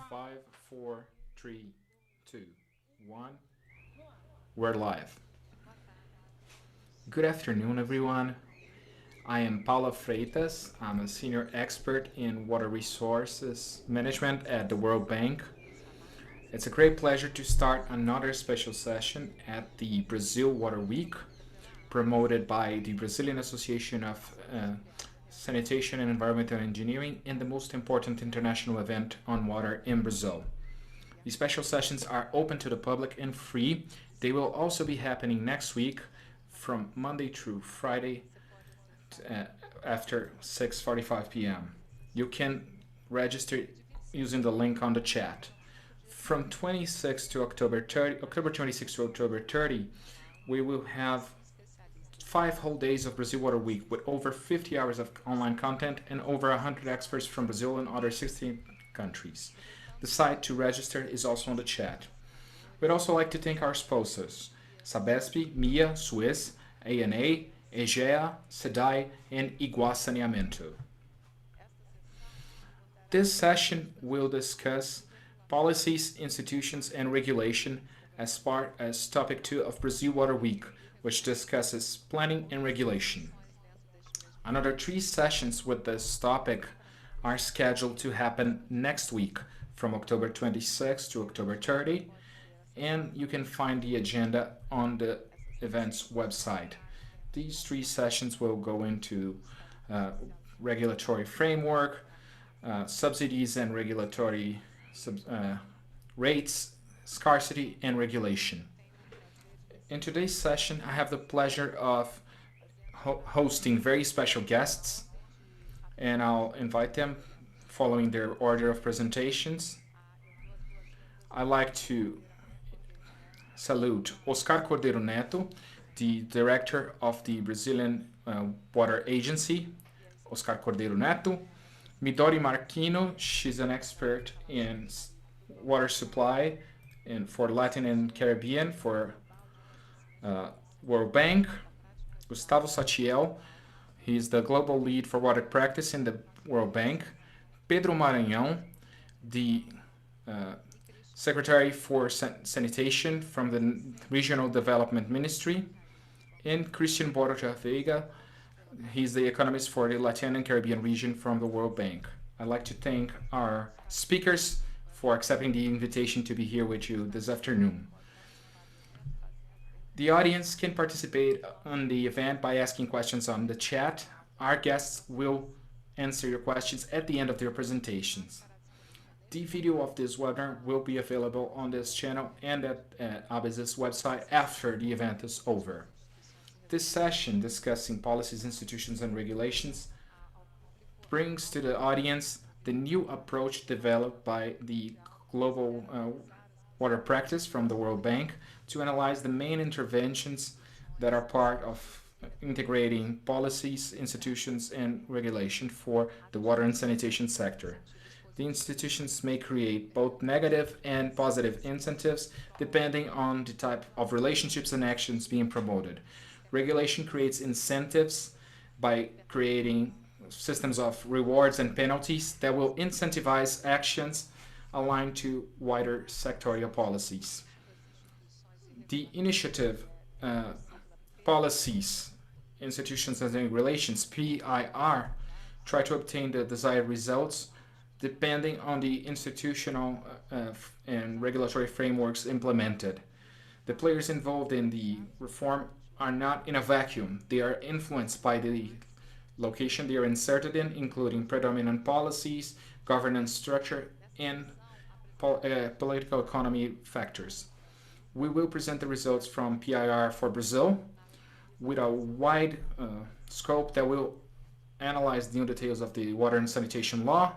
5, 4, 3, 2, 1. We're live. Good afternoon, everyone. I am Paula Freitas. I'm a senior expert in water resources management at the World Bank. It's a great pleasure to start another special session at the Brazil Water Week, promoted by the Brazilian Association of Sanitation and Environmental Engineering, and the most important international event on water in Brazil. These special sessions are open to the public and free. They will also be happening next week from Monday through Friday after 6:45 p.m. You can register using the link on the chat. From October 26 to October 30, we will have 5 whole days of Brazil Water Week with over 50 hours of online content and over 100 experts from Brazil and other 16 countries. The site to register is also on the chat. We'd also like to thank our sponsors: Sabesp, MIA, Suez, ANA, Egea, SEDAI, and Águas Saneamento. This session will discuss policies, institutions, and regulation as topic 2 of Brazil Water Week, which discusses planning and regulation. Another 3 sessions with this topic are scheduled to happen next week from October 26 to October 30, and you can find the agenda on the event's website. These 3 sessions will go into regulatory framework, subsidies and regulatory rates, scarcity, and regulation. In today's session, I have the pleasure of hosting very special guests, and I'll invite them following their order of presentations. I'd like to salute Oscar Cordeiro Netto, the director of the Brazilian Water Agency, Oscar Cordeiro Netto. Midori Makino, she's an expert in water supply and for Latin and Caribbean for World Bank. Gustavo Saltiel, he's the global lead for water practice in the World Bank. Pedro Maranhão, the Secretary for Sanitation from the Regional Development Ministry. And Christian Borja-Vega, he's the economist for the Latin and Caribbean region from the World Bank. I'd like to thank our speakers for accepting the invitation to be here with you this afternoon. The audience can participate on the event by asking questions on the chat. Our guests will answer your questions at the end of their presentations. The video of this webinar will be available on this channel and at Agência's website after the event is over. This session discussing policies, institutions, and regulations brings to the audience the new approach developed by the Global Water Practice from the World Bank to analyze the main interventions that are part of integrating policies, institutions, and regulation for the water and sanitation sector. The institutions may create both negative and positive incentives depending on the type of relationships and actions being promoted. Regulation creates incentives by creating systems of rewards and penalties that will incentivize actions aligned to wider sectorial policies. The initiative policies, institutions and regulations, PIR, try to obtain the desired results depending on the institutional and regulatory frameworks implemented. The players involved in the reform are not in a vacuum. They are influenced by the location they are inserted in, including predominant policies, governance structure, and political economy factors. We will present the results from PIR for Brazil with a wide scope that will analyze the new details of the water and sanitation law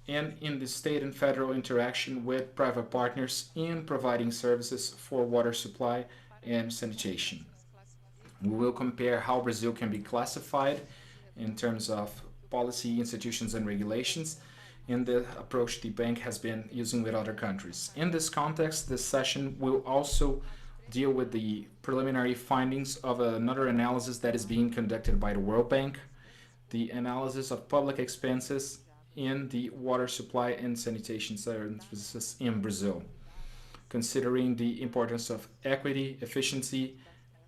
and in the state and federal interaction with private partners in providing services for water supply and sanitation. We will compare how Brazil can be classified in terms of policy, institutions, and regulations in the approach the bank has been using with other countries. In this context, this session will also deal with the preliminary findings of another analysis that is being conducted by the World Bank, the analysis of public expenses in the water supply and sanitation services in Brazil, considering the importance of equity, efficiency,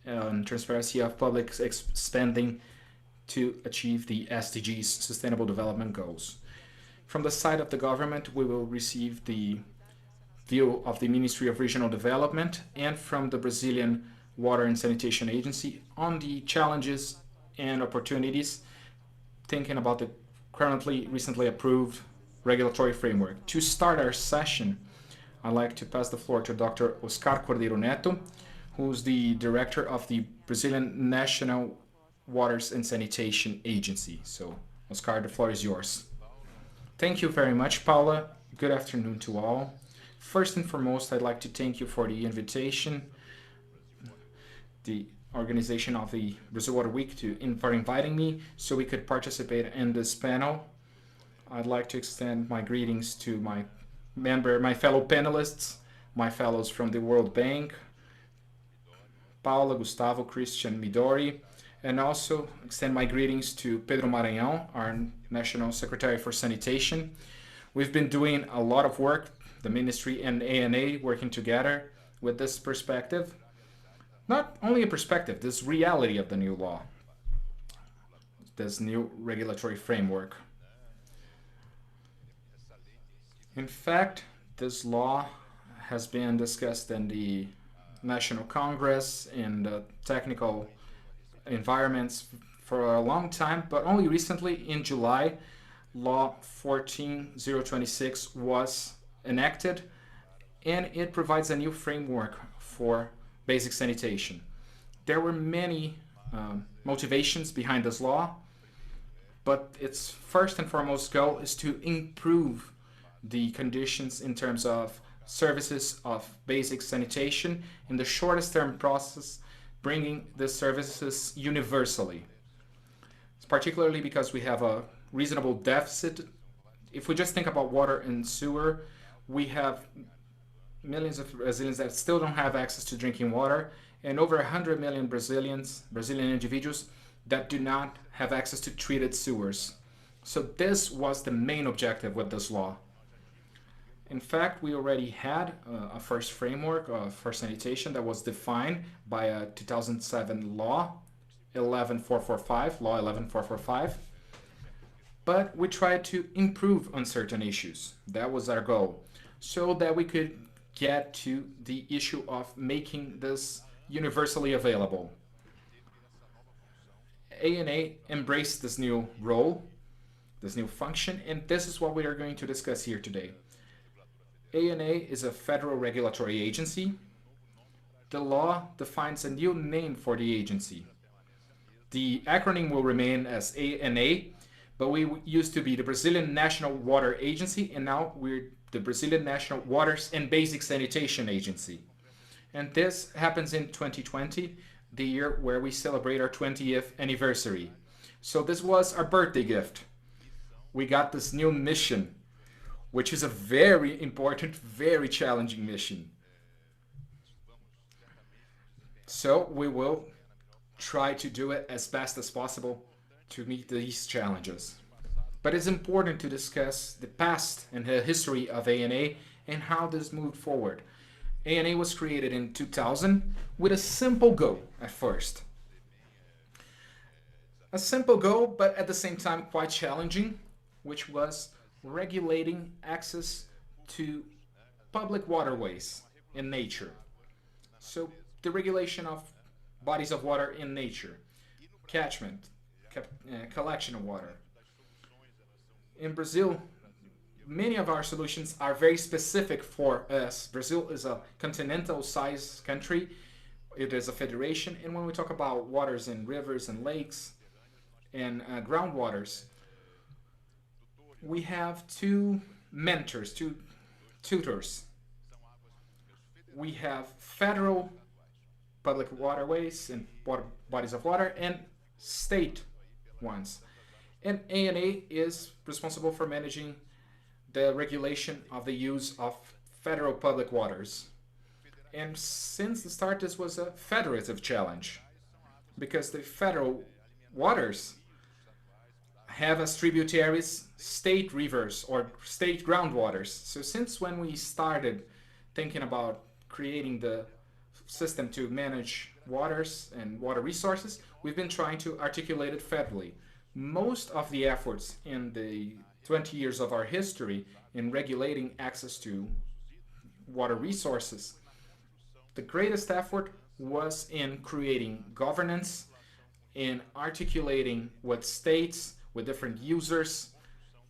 and transparency of public spending to achieve the SDGs, Sustainable Development Goals. From the side of the government, we will receive the view of the Ministry of Regional Development and from the Brazilian Water and Sanitation Agency on the challenges and opportunities, thinking about the recently approved regulatory framework. To start our session, I'd like to pass the floor to Dr. Oscar Cordeiro Netto, who's the director of the Brazilian National Waters and Sanitation Agency. So, Oscar, the floor is yours. Thank you very much, Paula. Good afternoon to all. First and foremost, I'd like to thank you for the invitation, the organization of the Brazil Water Week for inviting me so we could participate in this panel. I'd like to extend my greetings to my fellow panelists, my fellows from the World Bank, Paula, Gustavo, Christian, Midori, and also extend my greetings to Pedro Maranhão, our National Secretary for Sanitation. We've been doing a lot of work, the Ministry and ANA working together with this perspective. Not only a perspective, this reality of the new law, this new regulatory framework. In fact, this law has been discussed in the National Congress, in the technical environments for a long time, but only recently in July, Law 14026 was enacted, and it provides a new framework for basic sanitation. There were many motivations behind this law, but its first and foremost goal is to improve the conditions in terms of services of basic sanitation in the shortest term process, bringing the services universally. It's particularly because we have a reasonable deficit. If we just think about water and sewer, we have millions of Brazilians that still don't have access to drinking water, and over 100 million Brazilian individuals that do not have access to treated sewers. So this was the main objective with this law. In fact, we already had a first framework for sanitation that was defined by a 2007 law, 11445, Law 11445. But we tried to improve on certain issues. That was our goal, so that we could get to the issue of making this universally available. ANA embraced this new role, this new function, and this is what we are going to discuss here today. ANA is a federal regulatory agency. The law defines a new name for the agency. The acronym will remain as ANA, but we used to be the Brazilian National Water Agency, and now we're the Brazilian National Waters and Basic Sanitation Agency. And this happens in 2020, the year where we celebrate our 20th anniversary. So this was our birthday gift. We got this new mission, which is a very important, very challenging mission. So we will try to do it as best as possible to meet these challenges. But it's important to discuss the past and the history of ANA and how this moved forward. ANA was created in 2000 with a simple goal at first. A simple goal, but at the same time quite challenging, which was regulating access to public waterways in nature. So the regulation of bodies of water in nature, catchment, collection of water. In Brazil, many of our solutions are very specific for us. Brazil is a continental size country. It is a federation, and when we talk about waters in rivers and lakes and groundwaters, we have two mentors, two tutors. We have federal public waterways and bodies of water and state ones. And ANA is responsible for managing the regulation of the use of federal public waters. And since the start, this was a federative challenge, because the federal waters have as tributaries state rivers or state groundwaters. So since when we started thinking about creating the system to manage waters and water resources, we've been trying to articulate it federally. Most of the efforts in the 20 years of our history in regulating access to water resources, the greatest effort was in creating governance, in articulating with states, with different users,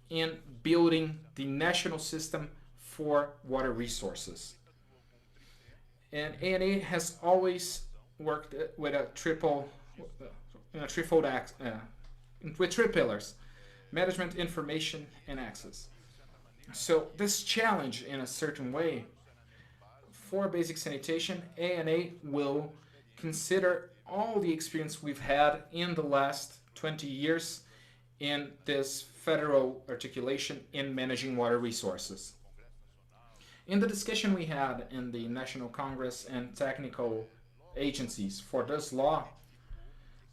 in building the national system for water resources. And ANA has always worked with a with three pillars: management, information, and access. So this challenge, in a certain way, for basic sanitation, ANA will consider all the experience we've had in the last 20 years in this federal articulation in managing water resources. In the discussion we had in the National Congress and technical agencies for this law,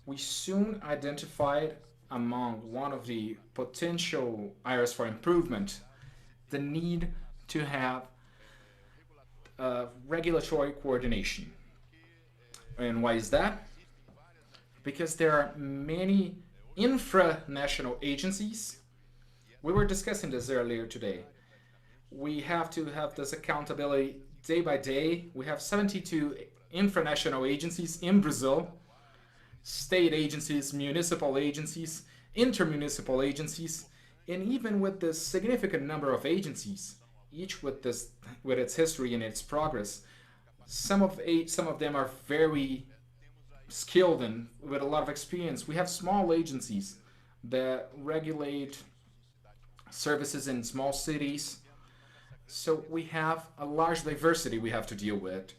we soon identified among one of the potential areas for improvement the need to have regulatory coordination. And why is that? Because there are many infranational agencies. We were discussing this earlier today. We have to have this accountability day by day. We have 72 infranational agencies in Brazil, state agencies, municipal agencies, intermunicipal agencies, And even with this significant number of agencies, each with its history and its progress, some of them are very skilled and with a lot of experience. We have small agencies that regulate services in small cities. So we have a large diversity we have to deal with.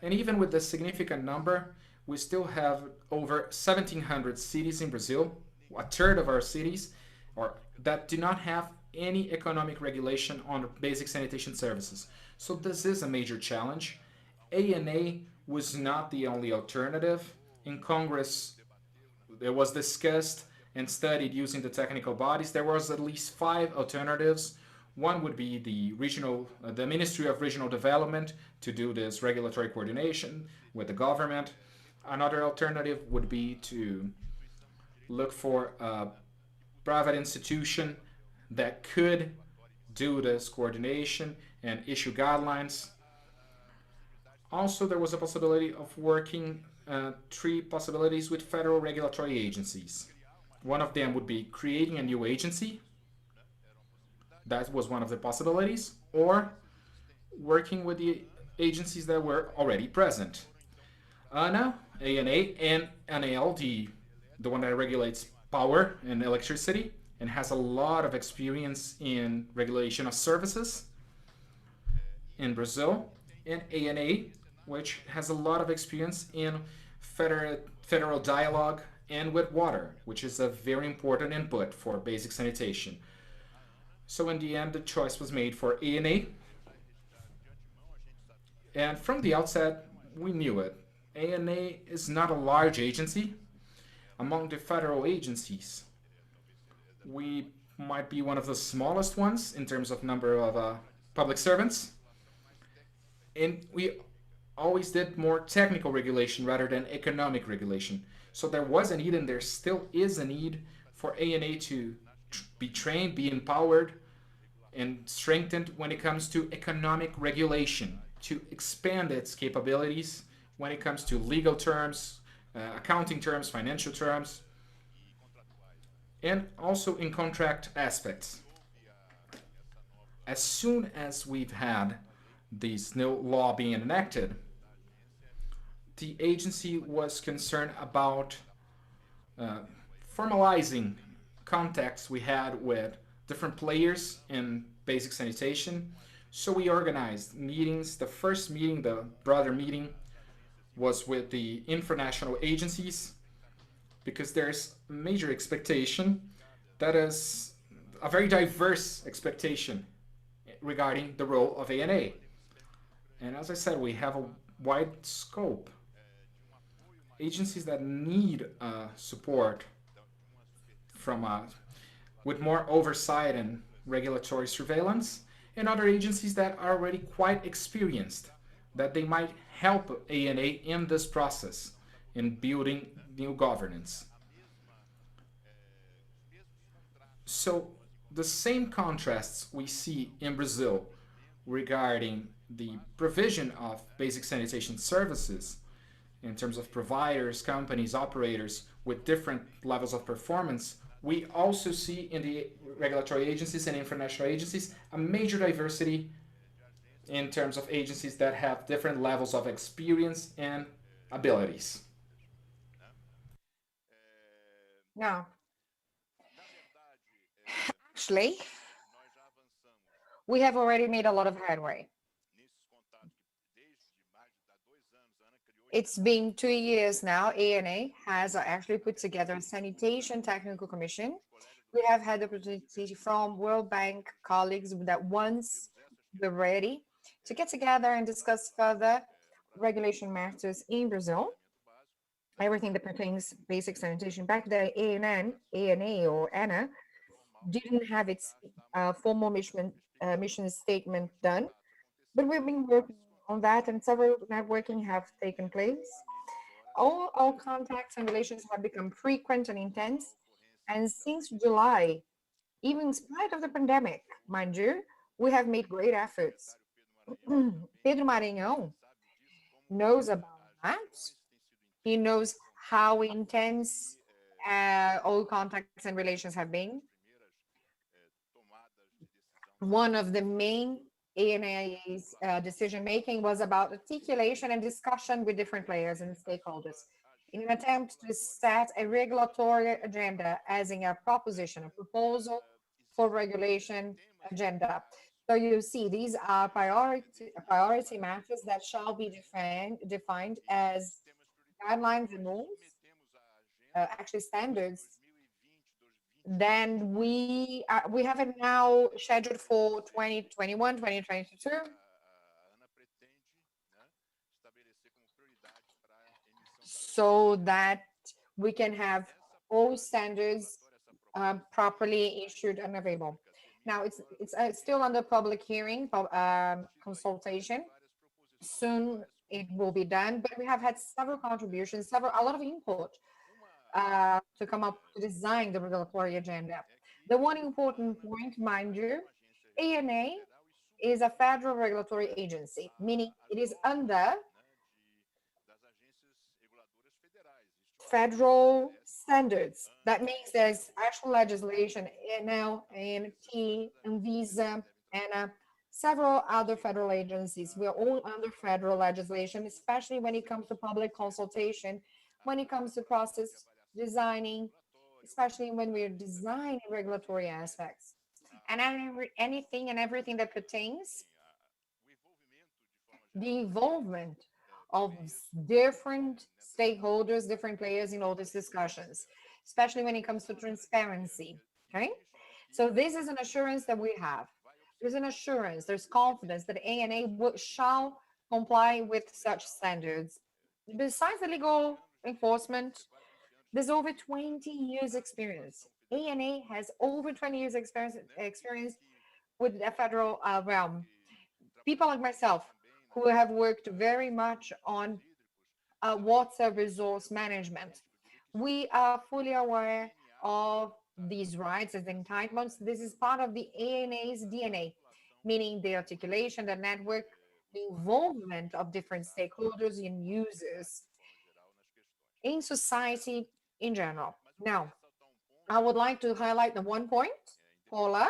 And even with this significant number, we still have over 1,700 cities in Brazil, a third of our cities, or that do not have any economic regulation on basic sanitation services. So this is a major challenge. ANA was not the only alternative. In Congress, it was discussed and studied using the technical bodies. There was at least five alternatives. One would be the Ministry of Regional Development to do this regulatory coordination with the government. Another alternative would be to look for a private institution that could do this coordination and issue guidelines. Also, there was a possibility of working three possibilities with federal regulatory agencies. One of them would be creating a new agency. That was one of the possibilities. Or working with the agencies that were already present. ANA, and NAL, the one that regulates power and electricity and has a lot of experience in regulation of services in Brazil, and ANA, which has a lot of experience in federal dialogue and with water, which is a very important input for basic sanitation. So in the end, the choice was made for ANA, and from the outset, we knew it. ANA is not a large agency. Among the federal agencies, we might be one of the smallest ones in terms of number of public servants. And we always did more technical regulation rather than economic regulation. So there was a need, and there still is a need for ANA to be trained, be empowered, and strengthened when it comes to economic regulation, to expand its capabilities when it comes to legal terms, accounting terms, financial terms, and also in contract aspects. As soon as we've had this new law being enacted, the agency was concerned about uh, formalizing contacts we had with different players in basic sanitation. So we organized meetings. The first meeting, the broader meeting, was with the international agencies because there's major expectation that is a very diverse expectation regarding the role of ANA. And as I said, we have a wide scope. Agencies that need support from with more oversight and regulatory surveillance, and other agencies that are already quite experienced, that they might help ANA in this process in building new governance. So the same contrasts we see in Brazil regarding the provision of basic sanitation services in terms of providers, companies, operators with different levels of performance, we also see in the regulatory agencies and international agencies a major diversity in terms of agencies that have different levels of experience and abilities. Now, actually, we have already made a lot of headway. It's been 2 years now. ANA has actually put together a sanitation technical commission. We have had the opportunity from World Bank colleagues that once we're ready to get together and discuss further regulation matters in Brazil. Everything that pertains basic sanitation. Back then, ANA or ANA didn't have its formal mission statement done, but we've been working on that, and several networking have taken place. All our contacts and relations have become frequent and intense, and since July, even in spite of the pandemic, mind you, we have made great efforts. Pedro Maranhão knows about that. He knows how intense all contacts and relations have been. One of the main ANA's decision making was about articulation and discussion with different players and stakeholders in an attempt to set a regulatory agenda, as in a proposition, a proposal for regulation agenda. So you see, these are priority matters that shall be defined as guidelines and rules, actually standards. Then we have it now scheduled for 2021, 2022, so that we can have all standards properly issued and available. Now it's still under public hearing, consultation. Soon it will be done, but we have had several contributions, a lot of input to come up to design the regulatory agenda. The one important point, mind you, ANA is a federal regulatory agency, meaning it is under federal standards. That means there's actual legislation, NL, ANT, Anvisa, and several other federal agencies. We're all under federal legislation, especially when it comes to public consultation, when it comes to process designing, especially when we're designing regulatory aspects. And anything and everything that pertains the involvement of different stakeholders, different players in all these discussions, especially when it comes to transparency. Okay. So this is an assurance that we have. There's an assurance, there's confidence that ANA shall comply with such standards. Besides the legal enforcement, there's over 20 years experience. ANA has over 20 years experience with the federal realm. People like myself who have worked very much on water resource management. We are fully aware of these rights and entitlements. This is part of the ANA's DNA, meaning the articulation, the network, the involvement of different stakeholders and users in society in general. Now, I would like to highlight the one point, Paula,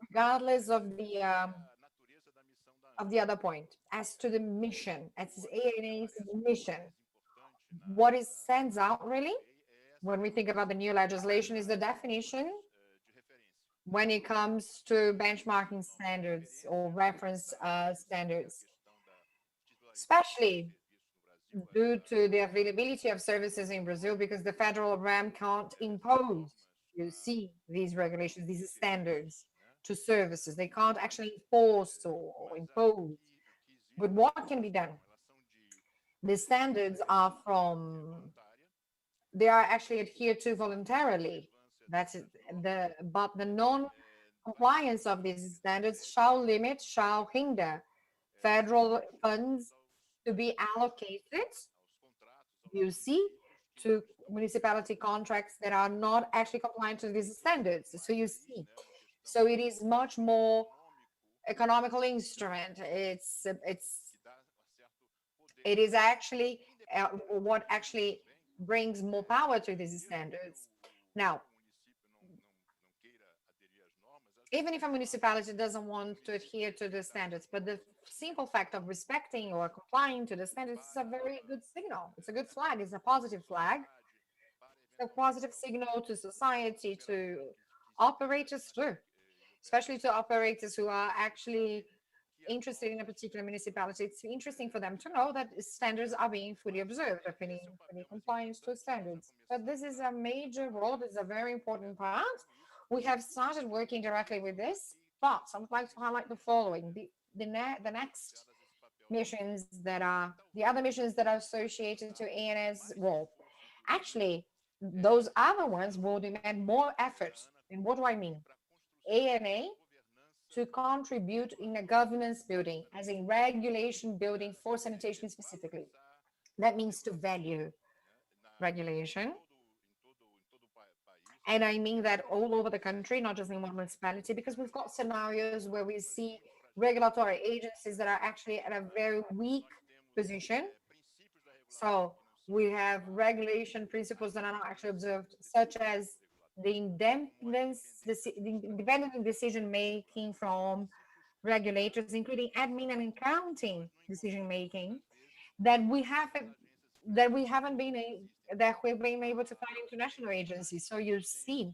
regardless of the other point, as to the mission, as ANA's mission. What is stands out really when we think about the new legislation is the definition when it comes to benchmarking standards or reference standards, especially due to the availability of services in Brazil, because the federal realm can't impose, you see, these regulations, these standards to services. They can't actually enforce or impose. But what can be done? The standards are they are actually adhered to voluntarily. That's it. But the non-compliance of these standards shall hinder federal funds to be allocated, you see, to municipality contracts that are not actually compliant to these standards. So you see, so it is much more economical instrument. It is actually what actually brings more power to these standards. Now, even if a municipality doesn't want to adhere to the standards, but the simple fact of respecting or complying to the standards is a very good signal. It's a good flag. It's a positive flag. It's a positive signal to society, to operators too, especially to operators who are actually interested in a particular municipality. It's interesting for them to know that standards are being fully observed, fully compliance to standards. But this is a major role. This is a very important part. We have started working directly with this, but I would like to highlight the following: the next missions that are the other missions that are associated to ANS role. Actually, those other ones will demand more effort. And what do I mean? ANA to contribute in a governance building, as a regulation building for sanitation specifically. That means to value regulation. And I mean that all over the country, not just in one municipality, because we've got scenarios where we see regulatory agencies that are actually at a very weak position. So we have regulation principles that are not actually observed, such as the independent decision making from regulators, including admin and accounting decision making, that we haven't that we haven't been a, that we've been able to find international agencies. So you see,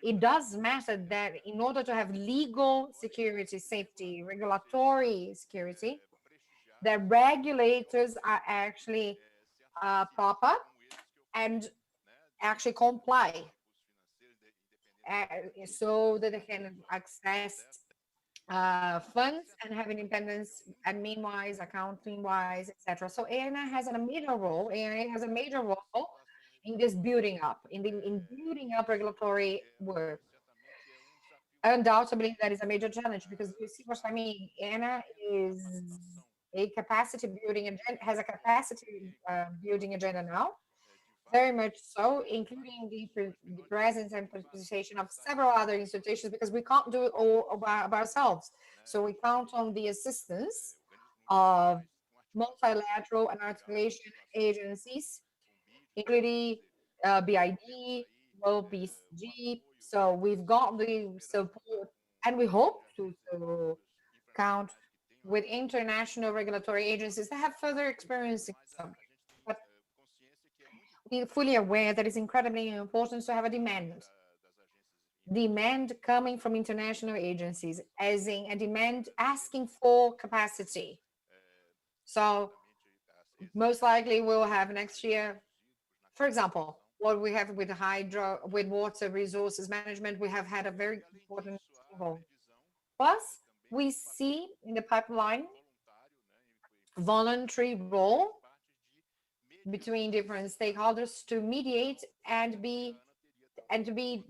it does matter that in order to have legal security, safety, regulatory security, that regulators are actually proper and actually comply, so that they can access funds and have independence admin wise, accounting wise, etc. So ANA has a major role. ANA has a major role in this building up, in building up regulatory work. Undoubtedly, that is a major challenge because you see what I mean. ANA is a capacity building agenda, has a capacity building agenda now, very much so, including the presence and participation of several other institutions because we can't do it all by ourselves. So we count on the assistance of multilateral and articulation agencies, including BID, World BCG. So we've got the support, and we hope to count with international regulatory agencies that have further experience in the subject. But we're fully aware that it's incredibly important to have a demand coming from international agencies, as in a demand asking for capacity. So most likely we'll have next year, for example, what we have with hydro, with water resources management, we have had a very important role. Plus, we see in the pipeline voluntary role between different stakeholders to mediate and to be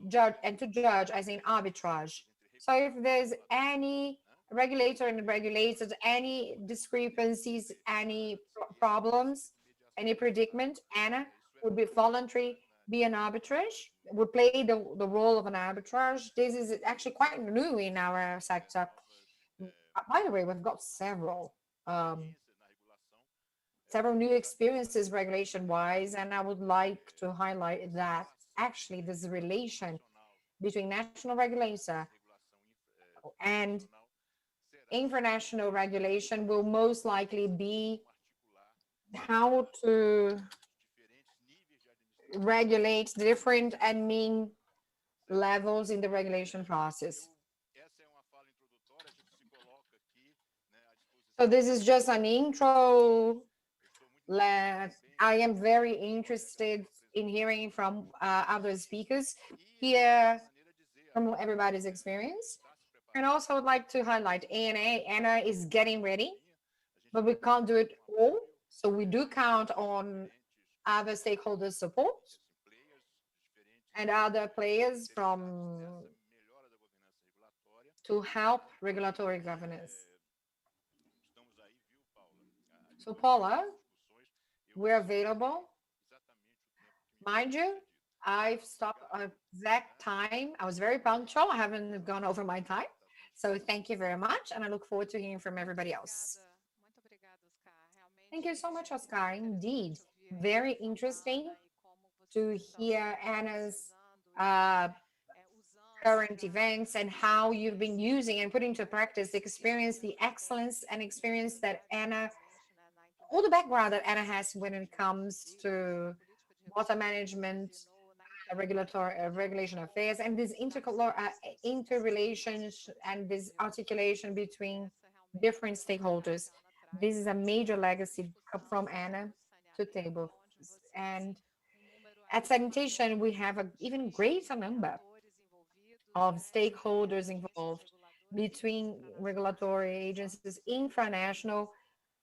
judged and to judge as in arbitrage. So if there's any regulator and regulated, any discrepancies, any problems, any predicament, Anna would be voluntary, be an arbitrage, would play the role of an arbitrage. This is actually quite new in our sector. By the way, we've got um, several new experiences regulation wise, and I would like to highlight that actually this relation between national regulator and international regulation will most likely be how to regulate different admin levels in the regulation process. So this is just an intro. I am very interested in hearing from other speakers here from everybody's experience. And also would like to highlight ANA. ANA is getting ready, but we can't do it all. So we do count on other stakeholders' support and other players from to help regulatory governance. So Paula, we're available. Mind you, I've stopped exact time. I was very punctual. I haven't gone over my time. So thank you very much. And I look forward to hearing from everybody else. Thank you so much, Oscar. Indeed, very interesting to hear Anna's uh, current events and how you've been using and putting into practice the experience, the excellence and experience that Anna, all the background that Anna has when it comes to water management, regulatory regulation affairs, and this interrelations and this articulation between different stakeholders. This is a major legacy from Anna to table. And at sanitation, we have an even greater number of stakeholders involved between regulatory agencies, infranational,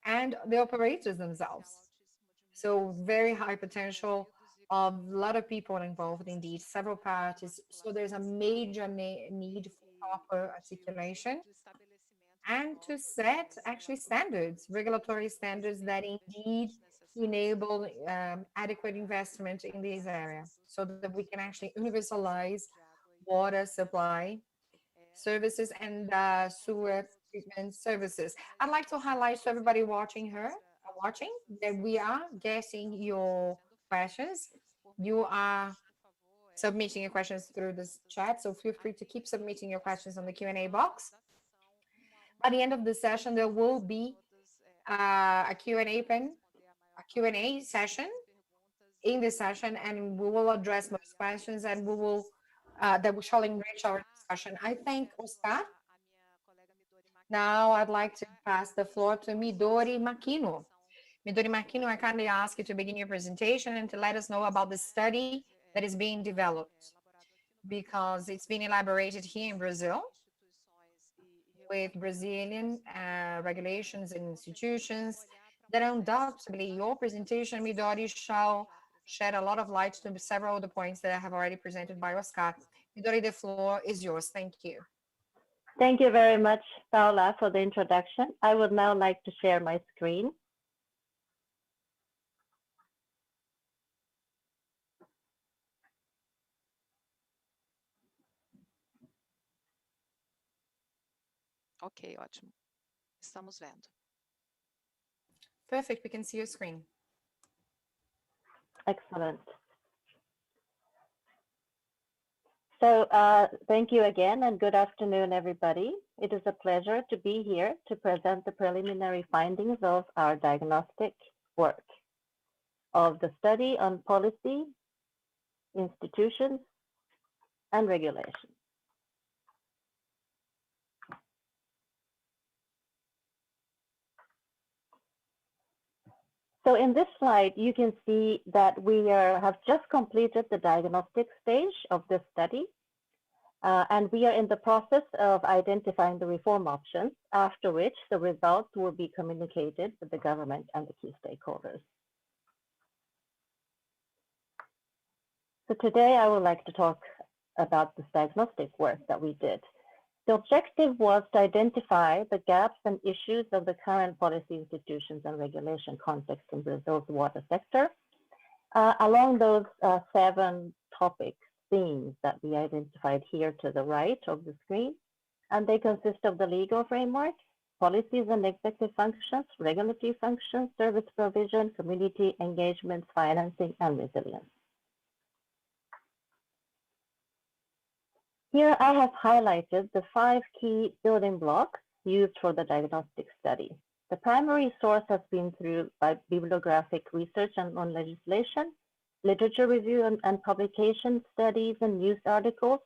and the operators themselves. So very high potential of a lot of people involved, indeed, several parties. So there's a major need for proper articulation and to set actually standards, regulatory standards that indeed enable adequate investment in this area so that we can actually universalize water supply services and sewer treatment services. I'd like to highlight to everybody watching that we are getting your questions. You are submitting your questions through this chat. So feel free to keep submitting your questions on the Q&A box. At the end of the session, there will be a Q&A session in this session, and we will address most questions, and we will that shall enrich our discussion. I thank Oscar. Now I'd like to pass the floor to Midori Makino. Midori Makino, I kindly ask you to begin your presentation and to let us know about the study that is being developed, because it's been elaborated here in Brazil with Brazilian regulations and institutions that undoubtedly your presentation, Midori, shall shed a lot of light to several of the points that I have already presented by Oscar. Midori, the floor is yours. Thank you. Thank you very much, Paula, for the introduction. I would now like to share my screen. Ok, ótimo. Estamos vendo. Perfect, we can see your screen. Excellent. So thank you again, and good afternoon, everybody. It is a pleasure to be here to present the preliminary findings of our diagnostic work of the study on policy, institutions, and regulation. So in this slide, you can see that we have just completed the diagnostic stage of this study, and we are in the process of identifying the reform options, after which the results will be communicated with the government and the key stakeholders. So today I would like to talk about this diagnostic work that we did. The objective was to identify the gaps and issues of the current policy, institutions, and regulation context in Brazil's water sector, along those 7 topic themes that we identified here to the right of the screen. And they consist of the legal framework, policies and executive functions, regulatory functions, service provision, community engagement, financing, and resilience. Here I have highlighted the 5 key building blocks used for the diagnostic study. The primary source has been through bibliographic research on legislation, literature review and publication studies and news articles.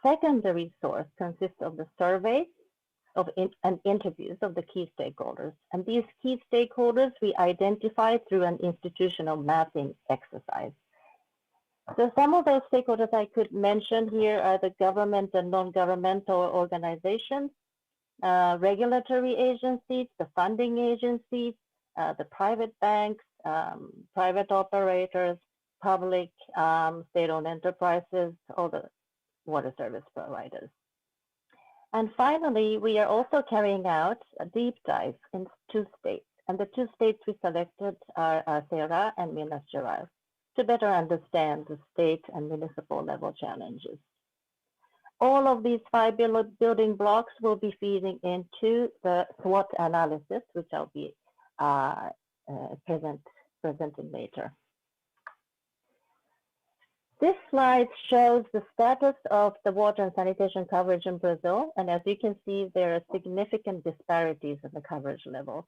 Secondary source consists of the surveys and interviews of the key stakeholders. And these key stakeholders we identified through an institutional mapping exercise. So some of those stakeholders I could mention here are the government and non-governmental organizations, regulatory agencies, the funding agencies, the private banks, private operators, public state-owned enterprises, all the water service providers. And finally, we are also carrying out a deep dive in 2 states. And the 2 states we selected are Ceará and Minas Gerais, to better understand the state and municipal level challenges. All of these 5 building blocks will be feeding into the SWOT analysis, which I'll be presenting later. This slide shows the status of the water and sanitation coverage in Brazil. And as you can see, there are significant disparities in the coverage levels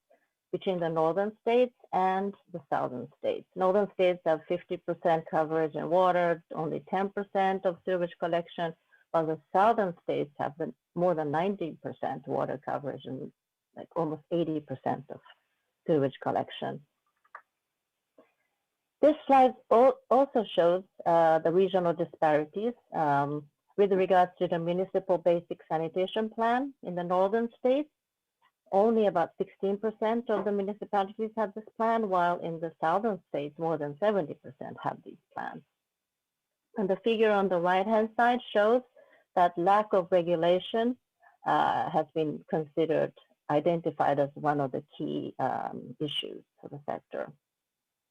between the northern states and the southern states. Northern states have 50% coverage in water, only 10% of sewage collection, while the southern states have more than 90% water coverage and like almost 80% of sewage collection. This slide also shows the regional disparities with regards to the municipal basic sanitation plan in the northern states. Only about 16% of the municipalities have this plan, while in the southern states, more than 70% have these plans. And the figure on the right-hand side shows that lack of regulation has been identified as one of the key issues for the sector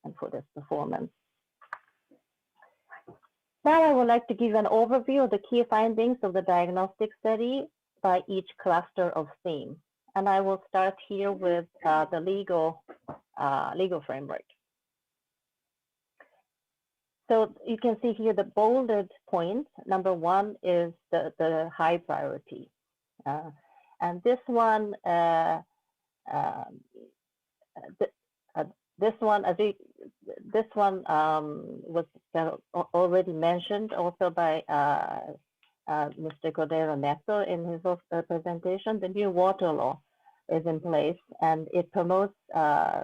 and for this performance. Now I would like to give an overview of the key findings of the diagnostic study by each cluster of theme. And I will start here with the legal framework. So you can see here the bolded points. Number one is the high priority. And this one, this one was already mentioned also by Mr. Cordeiro Netto in his presentation. The new water law is in place, and it promotes,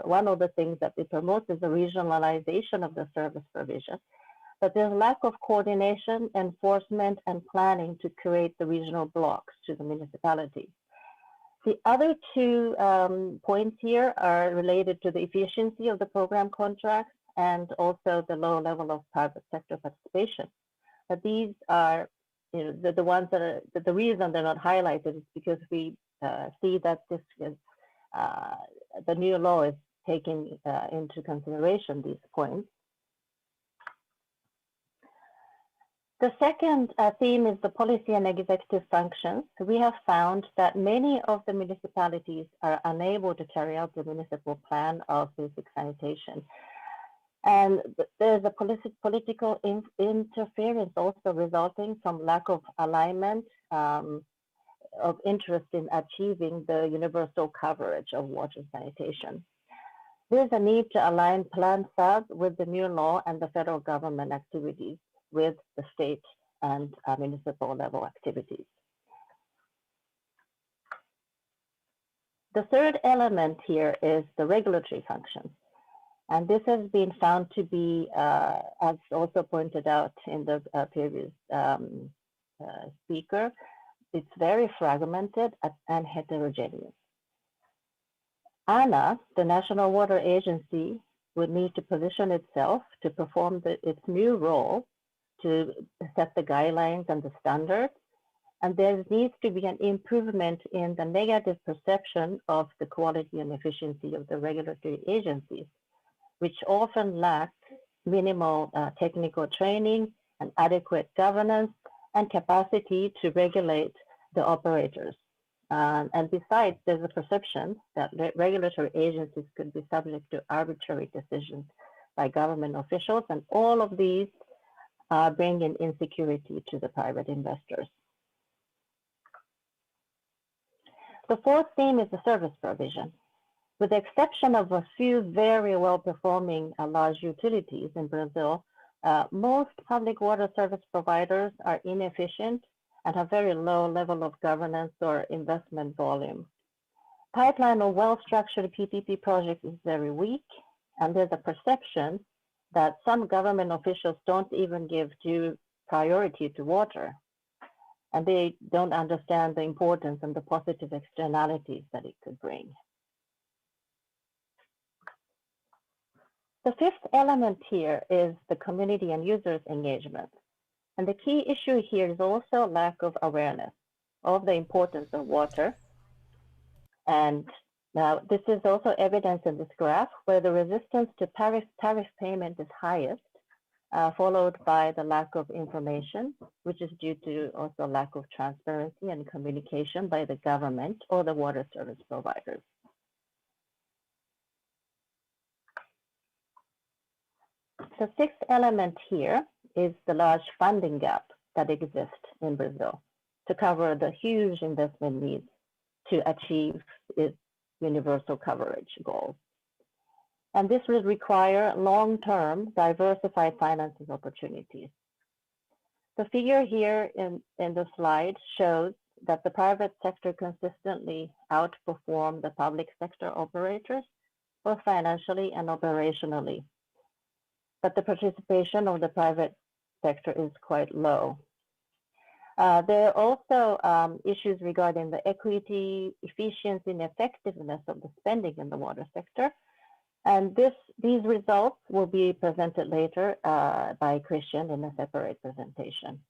one of the things that it promotes is the regionalization of the service provision. But there's lack of coordination, enforcement, and planning to create the regional blocks to the municipalities. The other two points here are related to the efficiency of the program contracts and also the low level of private sector participation. But these are, the ones that are, the reason they're not highlighted is because we see that this is, the new law is taking into consideration these points. The second theme is the policy and executive functions. We have found that many of the municipalities are unable to carry out the municipal plan of basic sanitation. And there's a political interference also resulting from lack of alignment of interest in achieving the universal coverage of water sanitation. There's a need to align Plan SAB with the new law and the federal government activities with the state and municipal level activities. The third element here is the regulatory functions. And this has been found to be, as also pointed out in the previous speaker, it's very fragmented and heterogeneous. ANA, the National Water Agency, would need to position itself to perform its new role to set the guidelines and the standards. And there needs to be an improvement in the negative perception of the quality and efficiency of the regulatory agencies, which often lack minimal technical training and adequate governance and capacity to regulate the operators. And besides, there's a perception that regulatory agencies could be subject to arbitrary decisions by government officials, and all of these bring in insecurity to the private investors. The fourth theme is the service provision. With the exception of a few very well-performing large utilities in Brazil, most public water service providers are inefficient and have very low level of governance or investment volume. Pipeline or well-structured PPP project is very weak, and there's a perception that some government officials don't even give due priority to water, and they don't understand the importance and the positive externalities that it could bring. The fifth element here is the community and users engagement. And the key issue here is also lack of awareness of the importance of water. And now this is also evidenced in this graph where the resistance to tariff payment is highest, followed by the lack of information, which is due to also lack of transparency and communication by the government or the water service providers. The sixth element here is the large funding gap that exists in Brazil to cover the huge investment needs to achieve its universal coverage goals. And this would require long-term diversified financing opportunities. The figure here in the slide shows that the private sector consistently outperformed the public sector operators, both financially and operationally. But the participation of the private sector is quite low. There are also issues regarding the equity, efficiency, and effectiveness of the spending in the water sector. And these results will be presented later by Christian in a separate presentation.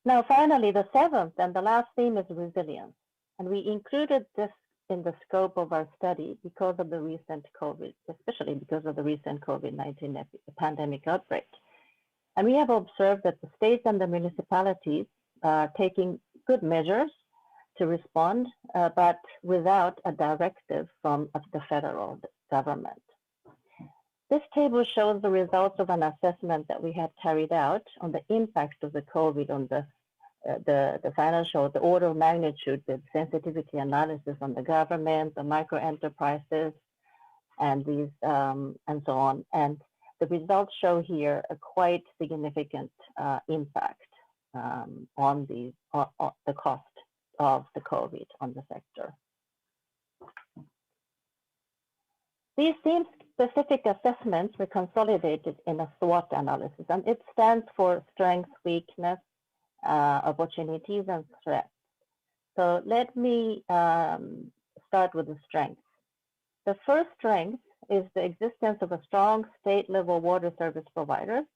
Now, finally, the seventh and the last theme is resilience. And we included this in the scope of our study because of the recent COVID, especially because of the recent COVID-19 pandemic outbreak. And we have observed that the states and the municipalities are taking good measures to respond, but without a directive from the federal government. This table shows the results of an assessment that we had carried out on the impact of the COVID on the financial, the order of magnitude, the sensitivity analysis on the government, the micro enterprises, and these and so on. And the results show here a quite significant impact on the cost of the COVID on the sector. These theme-specific assessments were consolidated in a SWOT analysis, and it stands for strengths, weakness, opportunities, and threats. So let me start with the strengths. The first strength is the existence of a strong state-level water service provider.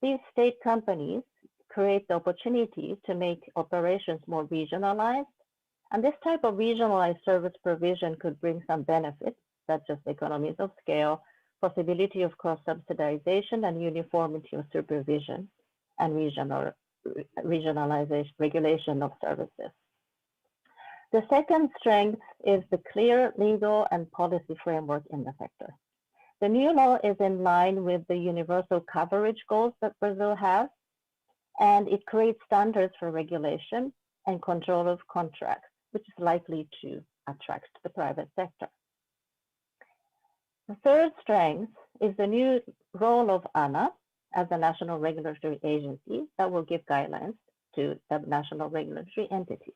These state companies create the opportunity to make operations more regionalized, and this type of regionalized service provision could bring some benefits, such as economies of scale, possibility of cross-subsidization, and uniformity of supervision, and regionalization, regulation of services. The second strength is the clear legal and policy framework in the sector. The new law is in line with the universal coverage goals that Brazil has, and it creates standards for regulation and control of contracts, which is likely to attract the private sector. The third strength is the new role of ANA as a national regulatory agency that will give guidelines to the national regulatory entities.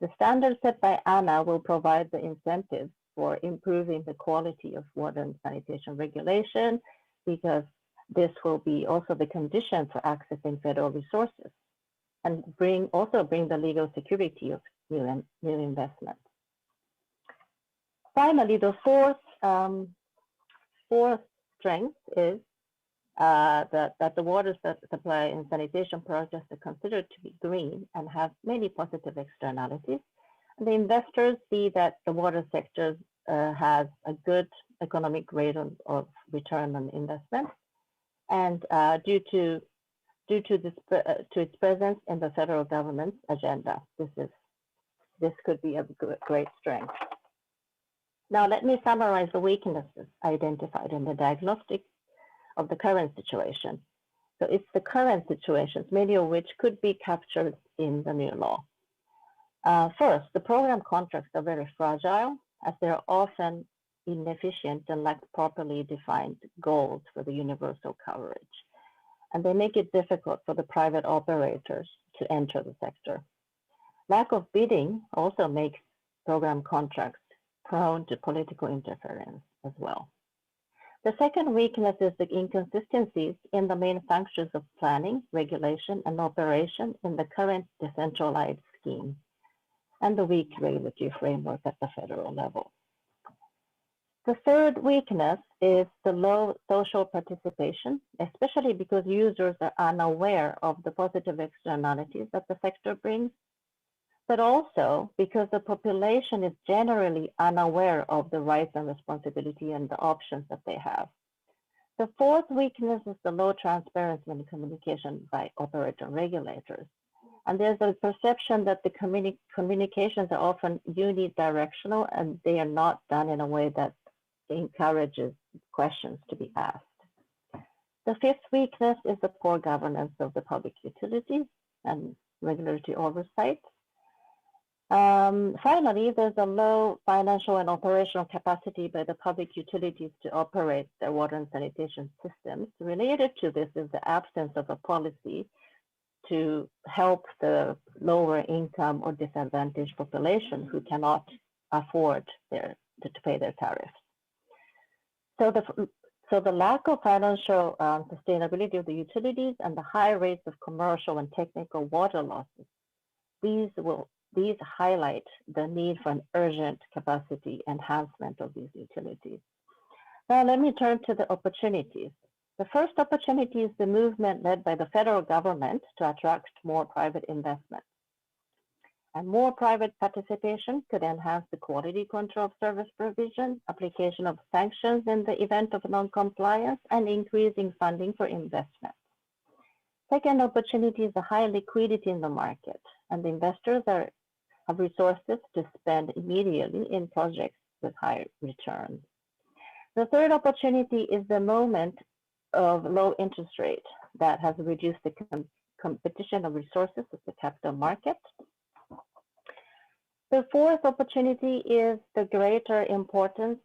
The standards set by ANA will provide the incentives for improving the quality of water and sanitation regulation, because this will be also the condition for accessing federal resources and also bring the legal security of new investments. Finally, the fourth strength is that the water supply and sanitation projects are considered to be green and have many positive externalities. And the investors see that the water sector has a good economic rate of return on investment, and due to its presence in the federal government's agenda, this could be a great strength. Now, let me summarize the weaknesses identified in the diagnostic of the current situation. So it's the current situations, many of which could be captured in the new law. First, the program contracts are very fragile, as they're often inefficient and lack properly defined goals for the universal coverage. And they make it difficult for the private operators to enter the sector. Lack of bidding also makes program contracts prone to political interference as well. The second weakness is the inconsistencies in the main functions of planning, regulation, and operation in the current decentralized scheme, and the weak regulatory framework at the federal level. The third weakness is the low social participation, especially because users are unaware of the positive externalities that the sector brings, but also because the population is generally unaware of the rights and responsibility and the options that they have. The fourth weakness is the low transparency and communication by operator regulators. And there's a perception that the communications are often unidirectional, and they are not done in a way that encourages questions to be asked. The fifth weakness is the poor governance of the public utilities and regulatory oversight. Finally, there's a low financial and operational capacity by the public utilities to operate their water and sanitation systems. Related to this is the absence of a policy to help the lower income or disadvantaged population who cannot afford to pay their tariffs. So the lack of financial sustainability of the utilities and the high rates of commercial and technical water losses, these highlight the need for an urgent capacity enhancement of these utilities. Now let me turn to the opportunities. The first opportunity is the movement led by the federal government to attract more private investment. And more private participation could enhance the quality control of service provision, application of sanctions in the event of non-compliance, and increasing funding for investment. Second opportunity is the high liquidity in the market, and the investors have resources to spend immediately in projects with high returns. The third opportunity is the moment of low interest rate that has reduced the competition of resources of the capital market. The fourth opportunity is the greater importance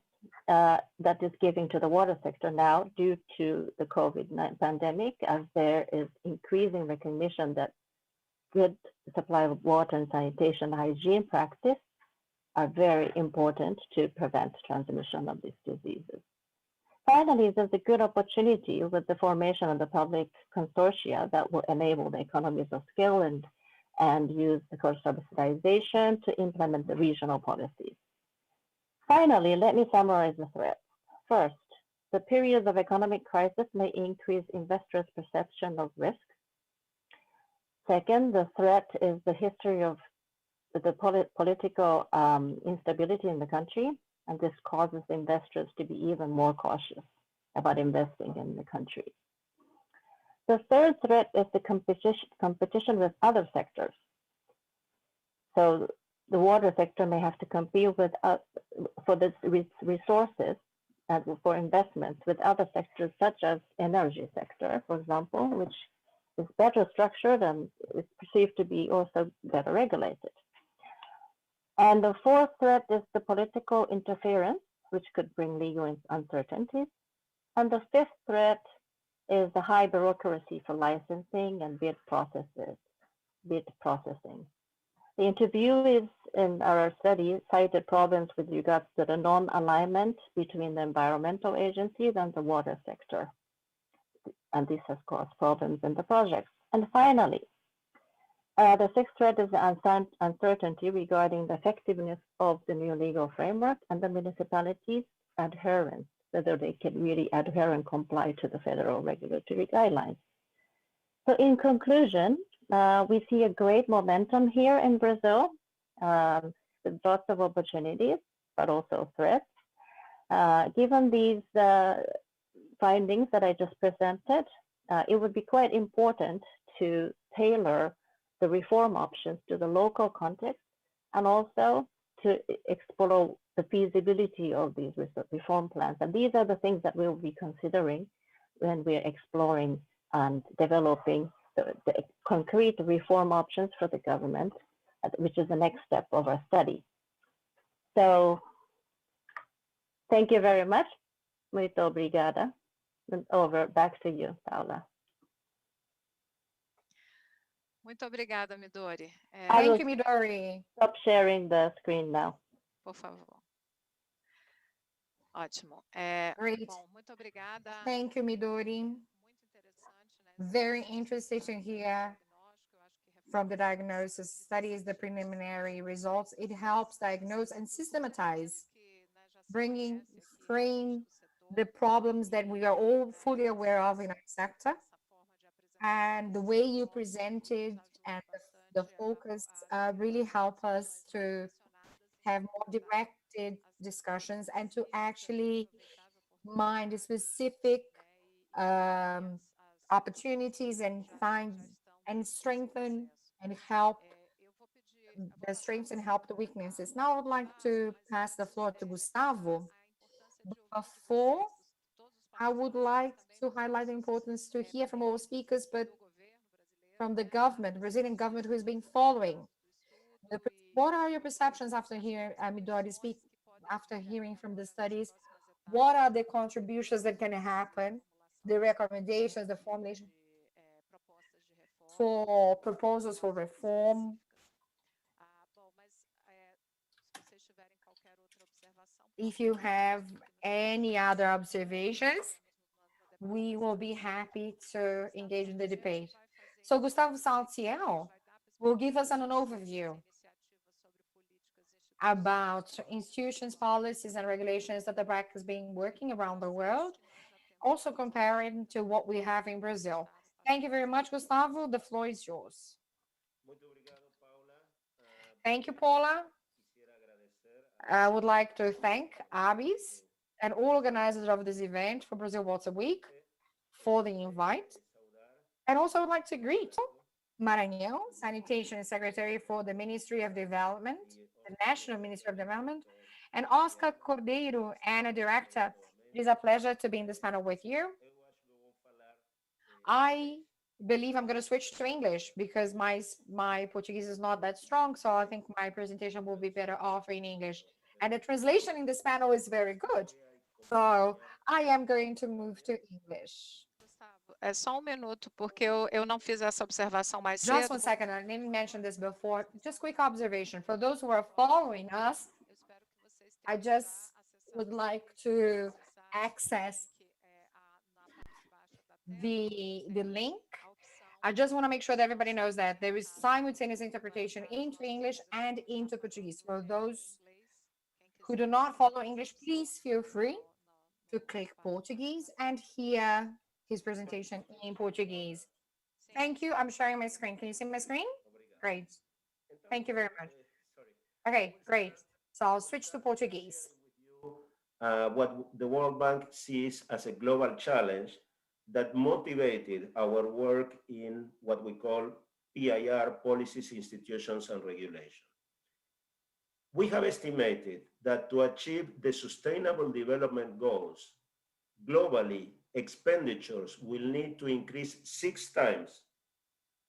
that is given to the water sector now due to the COVID-19 pandemic, as there is increasing recognition that good supply of water and sanitation hygiene practice are very important to prevent transmission of these diseases. Finally, there's a good opportunity with the formation of the public consortia that will enable the economies of scale and use the cost subsidization to implement the regional policies. Finally, let me summarize the threats. First, the periods of economic crisis may increase investors' perception of risk. Second, the threat is the history of the political instability in the country, and this causes investors to be even more cautious about investing in the country. The third threat is the competition with other sectors. So the water sector may have to compete with for the resources and for investments with other sectors such as energy sector, for example, which is better structured and is perceived to be also better regulated. And the fourth threat is the political interference, which could bring legal uncertainties. And the fifth threat is the high bureaucracy for licensing and bid processing. The interviewees in our study cited problems with regards to the non-alignment between the environmental agencies and the water sector. And this has caused problems in the projects. And finally, the sixth threat is the uncertainty regarding the effectiveness of the new legal framework and the municipalities' adherence, whether they can really adhere and comply to the federal regulatory guidelines. So in conclusion, we see a great momentum here in Brazil, with lots of opportunities, but also threats. Given these findings that I just presented, it would be quite important to tailor the reform options to the local context and also to explore the feasibility of these reform plans. And these are the things that we'll be considering when we're exploring and developing the concrete reform options for the government, which is the next step of our study. So thank you very much. Muito obrigada. And over, back to you, Paula. Muito obrigada, Midori. Thank you, Midori. Stop sharing the screen now. Por favor. Ótimo. Great. Bom, muito obrigada. Thank you, Midori. Muito interessante, né? Very interesting to hear from the diagnosis studies, the preliminary results. It helps diagnose and systematize, frame the problems that we are all fully aware of in our sector. And the way you presented and the focus really help us to have more directed discussions and to actually mind specific opportunities and find and strengthen and help the strengths and help the weaknesses. Now I would like to pass the floor to Gustavo. But before, I would like to highlight the importance to hear from all speakers, but from the government, the Brazilian government, who has been following. What are your perceptions after hearing Midori speak, after hearing from the studies? What are the contributions that can happen, the recommendations, the formulation for proposals for reform? If you have any other observations, we will be happy to engage in the debate. So Gustavo Saltiel will give us an overview about institutions, policies, and regulations that the BRAC has been working around the world, also comparing to what we have in Brazil. Thank you very much, Gustavo. The floor is yours. Thank you, Paula. I would like to thank Agência and all organizers of this event for Brazil Water Week for the invite. And also I would like to greet Maranhão, Sanitation Secretary for the Ministry of Development, the National Ministry of Development, and Oscar Cordeiro, and a director It is a pleasure to be in this panel with you. I believe I'm going to switch to English because my Portuguese is not that strong, so I think my presentation will be better off in English. And the translation in this panel is very good. So I am going to move to English. Gustavo, é só um minuto, porque eu não fiz essa observação mais Just cedo. one second, I didn't mention this before. Just quick observation. For those who are following us, Eu espero que vocês I tenham just já acessado would o like link to acessar access o link na parte baixa da tela. the Tem link. a opção I just want to make sure that everybody knows that there is de simultaneous interpretation visualizar as into nossas English and into apresentações Portuguese. tanto For em those inglês, quem who quiser do not acessar follow essa English, opção please feel free to click na parte Portuguese baixa da and hear his presentation in Portuguese. Sim, Thank you. I'm sharing my screen. Can you see my screen? Great. Thank you very much. Okay, great. So I'll switch to Portuguese. What the World Bank sees as a global challenge that motivated our work in what we call PIR, policies, institutions, and regulation. We have estimated that to achieve the Sustainable Development Goals, globally, expenditures will need to increase 6 times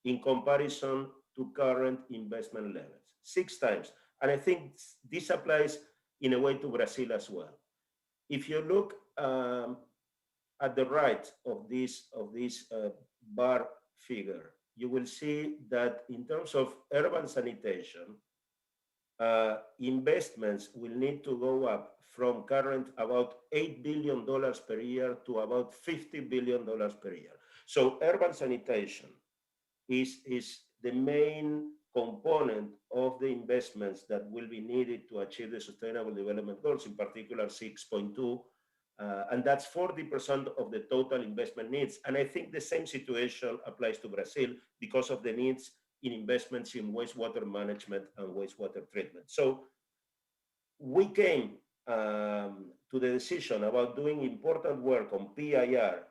in comparison to current investment levels. 6 times. And I think this applies in a way to Brazil as well. If you look at the right of this bar figure, you will see that in terms of urban sanitation, investments will need to go up from current about $8 billion per year to about $50 billion per year. So urban sanitation is the main component of the investments that will be needed to achieve the Sustainable Development Goals, in particular 6.2, and that's 40% of the total investment needs. And I think the same situation applies to Brazil because of the needs in investments in wastewater management and wastewater treatment. So we came to the decision about doing important work on PIR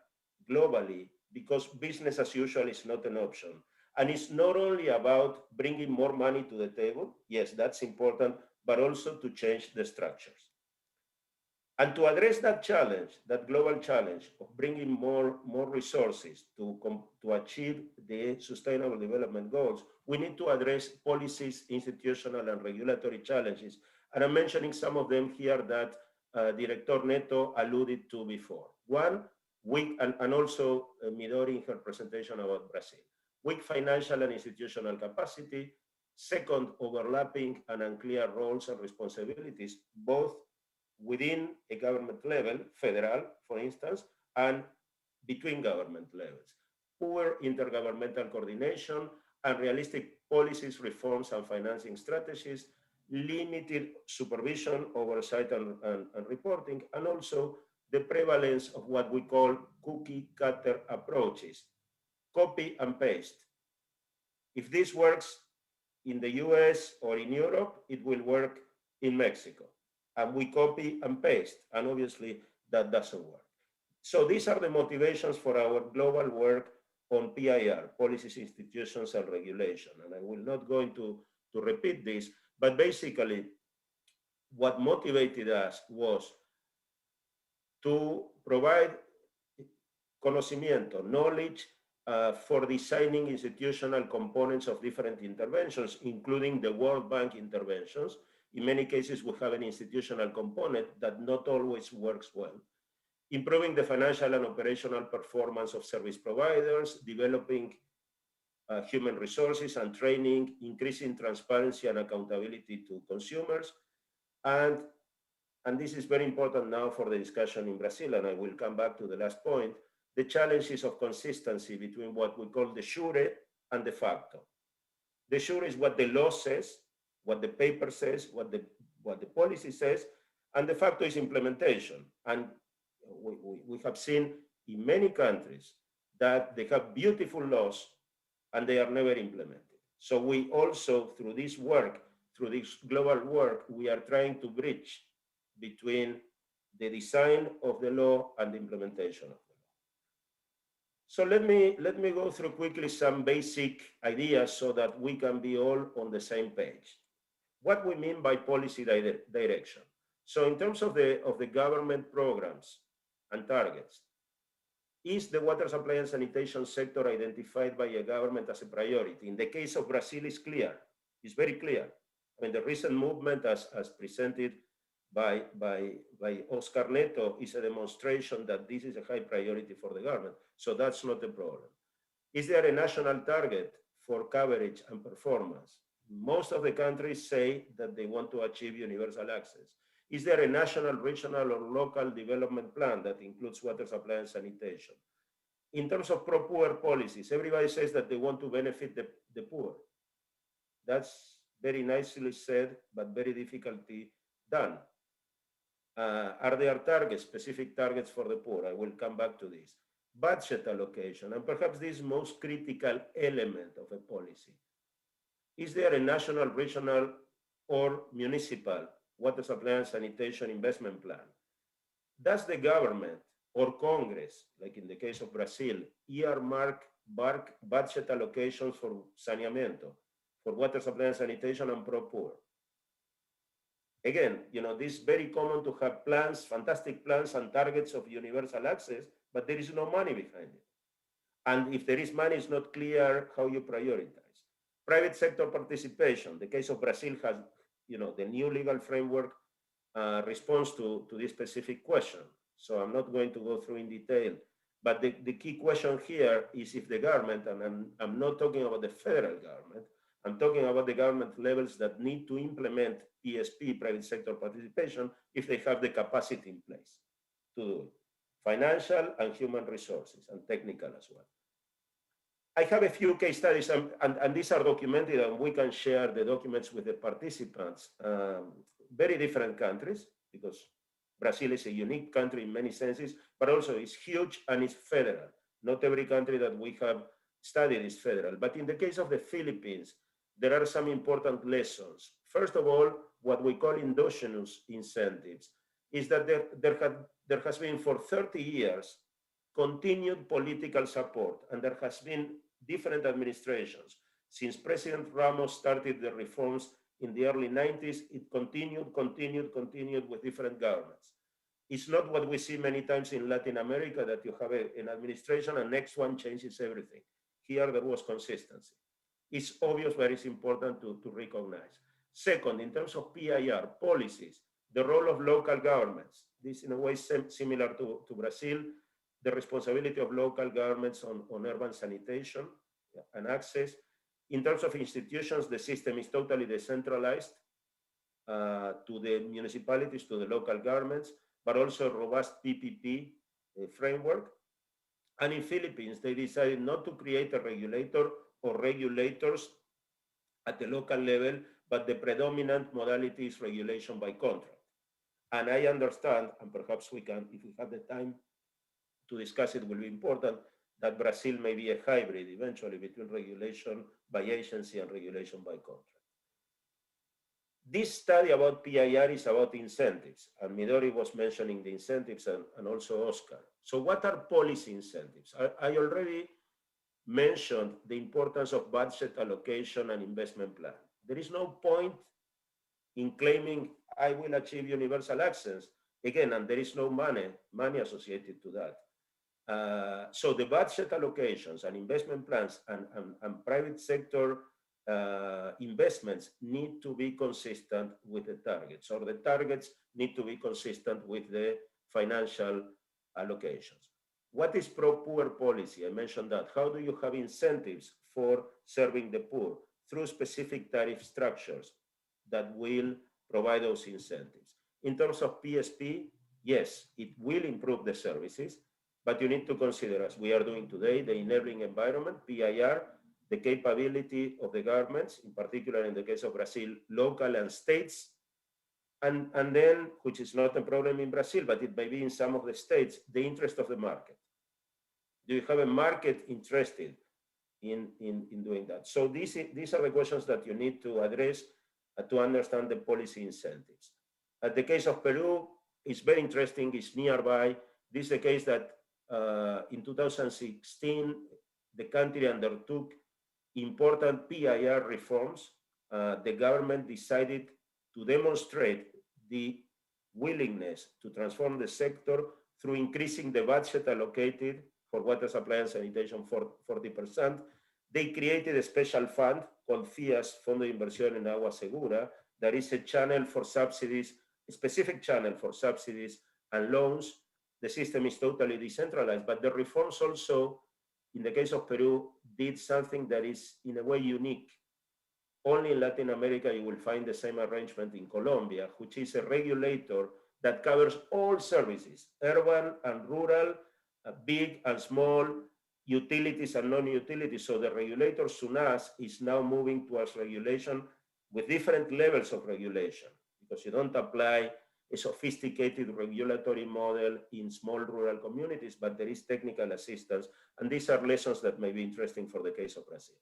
globally because business as usual is not an option. And it's not only about bringing more money to the table, yes, that's important, but also to change the structures. And to address that challenge, that global challenge of bringing more resources to achieve the Sustainable Development Goals, we need to address policies, institutional and regulatory challenges. And I'm mentioning some of them here that Director Netto alluded to before. One, and also Midori in her presentation about Brazil. Weak financial and institutional capacity. Second, overlapping and unclear roles and responsibilities, both within a government level, federal, for instance, and between government levels. Poor intergovernmental coordination, unrealistic policies, reforms, and financing strategies, limited supervision, oversight, and reporting, and also the prevalence of what we call cookie cutter approaches, copy and paste. If this works in the US or in Europe, it will work in Mexico. And we copy and paste, and obviously that doesn't work. So these are the motivations for our global work on PIR, policies, institutions, and regulation. And I will not go into to repeat this, but basically what motivated us was to provide conocimiento, knowledge, for designing institutional components of different interventions, including the World Bank interventions. In many cases, we have an institutional component that not always works well. Improving the financial and operational performance of service providers, developing human resources and training, increasing transparency and accountability to consumers. And this is very important now for the discussion in Brazil, and I will come back to the last point, the challenges of consistency between what we call the jure and de facto. The jure is what the law says, what the paper says, what the policy says, and de facto is implementation. And we have seen in many countries that they have beautiful laws and they are never implemented. So we also, through this work, through this global work, we are trying to bridge between the design of the law and the implementation of the law. So let me go through quickly some basic ideas so that we can be all on the same page. What we mean by policy direction. So in terms of the government programs, and targets. Is the water supply and sanitation sector identified by a government as a priority? In the case of Brazil, it's clear. It's very clear. I mean, the recent movement as presented by Oscar Netto is a demonstration that this is a high priority for the government. So that's not a problem. Is there a national target for coverage and performance? Most of the countries say that they want to achieve universal access. Is there a national, regional, or local development plan that includes water supply and sanitation? In terms of pro-poor policies, everybody says that they want to benefit the poor. That's very nicely said, but very difficultly done. Are there targets, specific targets for the poor? I will come back to this. Budget allocation, and perhaps this most critical element of a policy. Is there a national, regional, or municipal water supply and sanitation investment plan? Does the government or Congress, like in the case of Brazil, earmark budget allocations for Saneamento, for water supply and sanitation and pro-poor? Again, this is very common to have plans, fantastic plans and targets of universal access, but there is no money behind it. And if there is money, it's not clear how you prioritize. Private sector participation, the case of Brazil has, the new legal framework responds to this specific question. So I'm not going to go through in detail, but the key question here is if the government, and I'm not talking about the federal government, I'm talking about the government levels that need to implement PSP, private sector participation, if they have the capacity in place to do it. Financial and human resources, and technical as well. I have a few case studies, and these are documented, and we can share the documents with the participants. Very different countries, because Brazil is a unique country in many senses, but also it's huge and it's federal. Not every country that we have studied is federal. But in the case of the Philippines, there are some important lessons. First of all, what we call endogenous incentives is that there has been for 30 years continued political support, and there has been different administrations. Since President Ramos started the reforms in the early 90s, it continued with different governments. It's not what we see many times in Latin America, that you have an administration and next one changes everything. Here there was consistency. It's obvious, but it's important to recognize. Second, in terms of PIR policies, the role of local governments, this in a way similar to Brazil, the responsibility of local governments on urban sanitation and access. In terms of institutions, the system is totally decentralized to the municipalities, to the local governments, but also robust PPP framework. And in Philippines, they decided not to create a regulator or regulators at the local level, but the predominant modality is regulation by contract. And I understand, and perhaps we can, if we have the time to discuss it, will be important, that Brazil may be a hybrid eventually between regulation by agency and regulation by contract. This study about PIR is about incentives, and Midori was mentioning the incentives and also Oscar. So what are policy incentives? I already mentioned the importance of budget allocation and investment plan. There is no point in claiming I will achieve universal access, again, and there is no money associated to that. So the budget allocations and investment plans and private sector investments need to be consistent with the targets, or the targets need to be consistent with the financial allocations. What is pro-poor policy? I mentioned that. How do you have incentives for serving the poor? Through specific tariff structures that will provide those incentives. In terms of PSP, yes, it will improve the services, but you need to consider, as we are doing today, the enabling environment, PIR, the capability of the governments, in particular in the case of Brazil, local and states, and then, which is not a problem in Brazil, but it may be in some of the states, the interest of the market. Do you have a market interested in doing that? So these are the questions that you need to address to understand the policy incentives. The case of Peru is very interesting, it's nearby. This is the case that in 2016, the country undertook important PIR reforms. The government decided to demonstrate the willingness to transform the sector through increasing the budget allocated for water supply and sanitation for 40%. They created a special fund called FIAS, Fondo de Inversión en Agua Segura, that is a channel for subsidies, a specific channel for subsidies and loans. The system is totally decentralized, but the reforms also, in the case of Peru, did something that is in a way unique. Only in Latin America you will find the same arrangement in Colombia, which is a regulator that covers all services, urban and rural, big and small, utilities and non-utilities. So the regulator, SUNAS, is now moving towards regulation with different levels of regulation, because you don't apply a sophisticated regulatory model in small rural communities, but there is technical assistance. And these are lessons that may be interesting for the case of Brazil.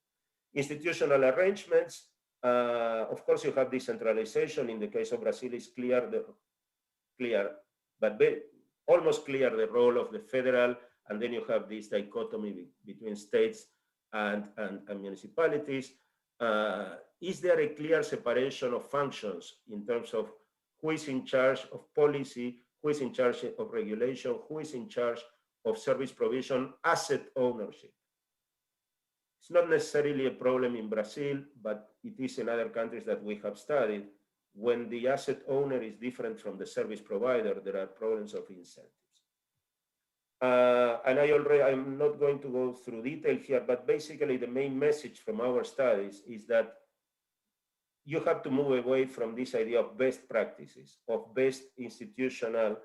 Institutional arrangements, of course, you have decentralization. In the case of Brazil, it's almost clear the role of the federal, and then you have this dichotomy between states and municipalities. Is there a clear separation of functions in terms of who is in charge of policy, who is in charge of regulation, who is in charge of service provision, asset ownership? It's not necessarily a problem in Brazil, but it is in other countries that we have studied. When the asset owner is different from the service provider, there are problems of incentives. And I'm not going to go through detail here, but basically the main message from our studies is that you have to move away from this idea of best practices, of best institutional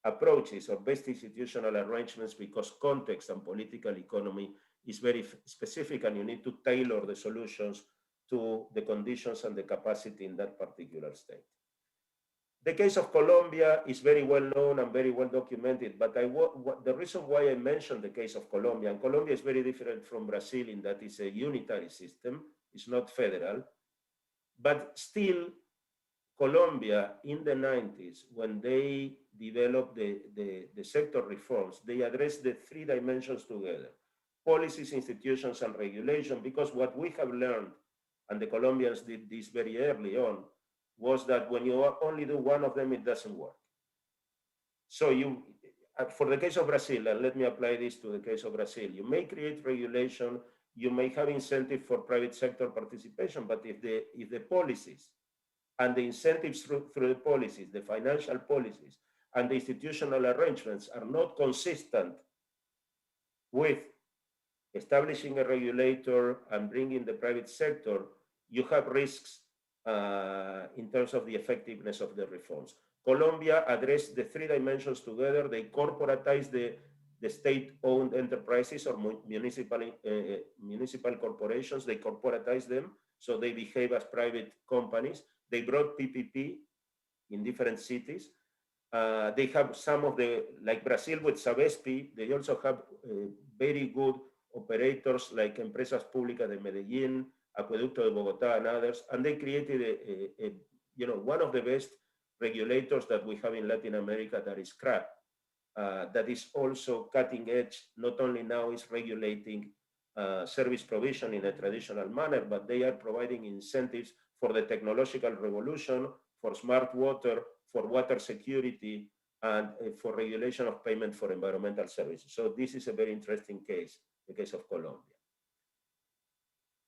approaches, or best institutional arrangements, because context and political economy is very specific, and you need to tailor the solutions to the conditions and the capacity in that particular state. The case of Colombia is very well known and very well documented, but the reason why I mentioned the case of Colombia, and Colombia is very different from Brazil in that it's a unitary system, it's not federal, but still Colombia in the 90s, when they developed the sector reforms, they addressed the three dimensions together: policies, institutions, and regulation, because what we have learned, and the Colombians did this very early on, was that when you only do one of them, it doesn't work. So for the case of Brazil, and let me apply this to the case of Brazil, you may create regulation, you may have incentive for private sector participation, but if the policies and the incentives through the policies, the financial policies, and the institutional arrangements are not consistent with establishing a regulator and bringing the private sector, you have risks in terms of the effectiveness of the reforms. Colombia addressed the three dimensions together. They corporatized the state-owned enterprises or municipal corporations. They corporatized them, so they behave as private companies. They brought PPP in different cities. They have some of like Brazil with Sabesp, they also have very good operators like Empresas Públicas de Medellín, Acueducto de Bogotá, and others, and they created one of the best regulators that we have in Latin America, that is CRAP, that is also cutting edge. Not only now is regulating service provision in a traditional manner, but they are providing incentives for the technological revolution, for smart water, for water security, and for regulation of payment for environmental services. So this is a very interesting case, the case of Colombia.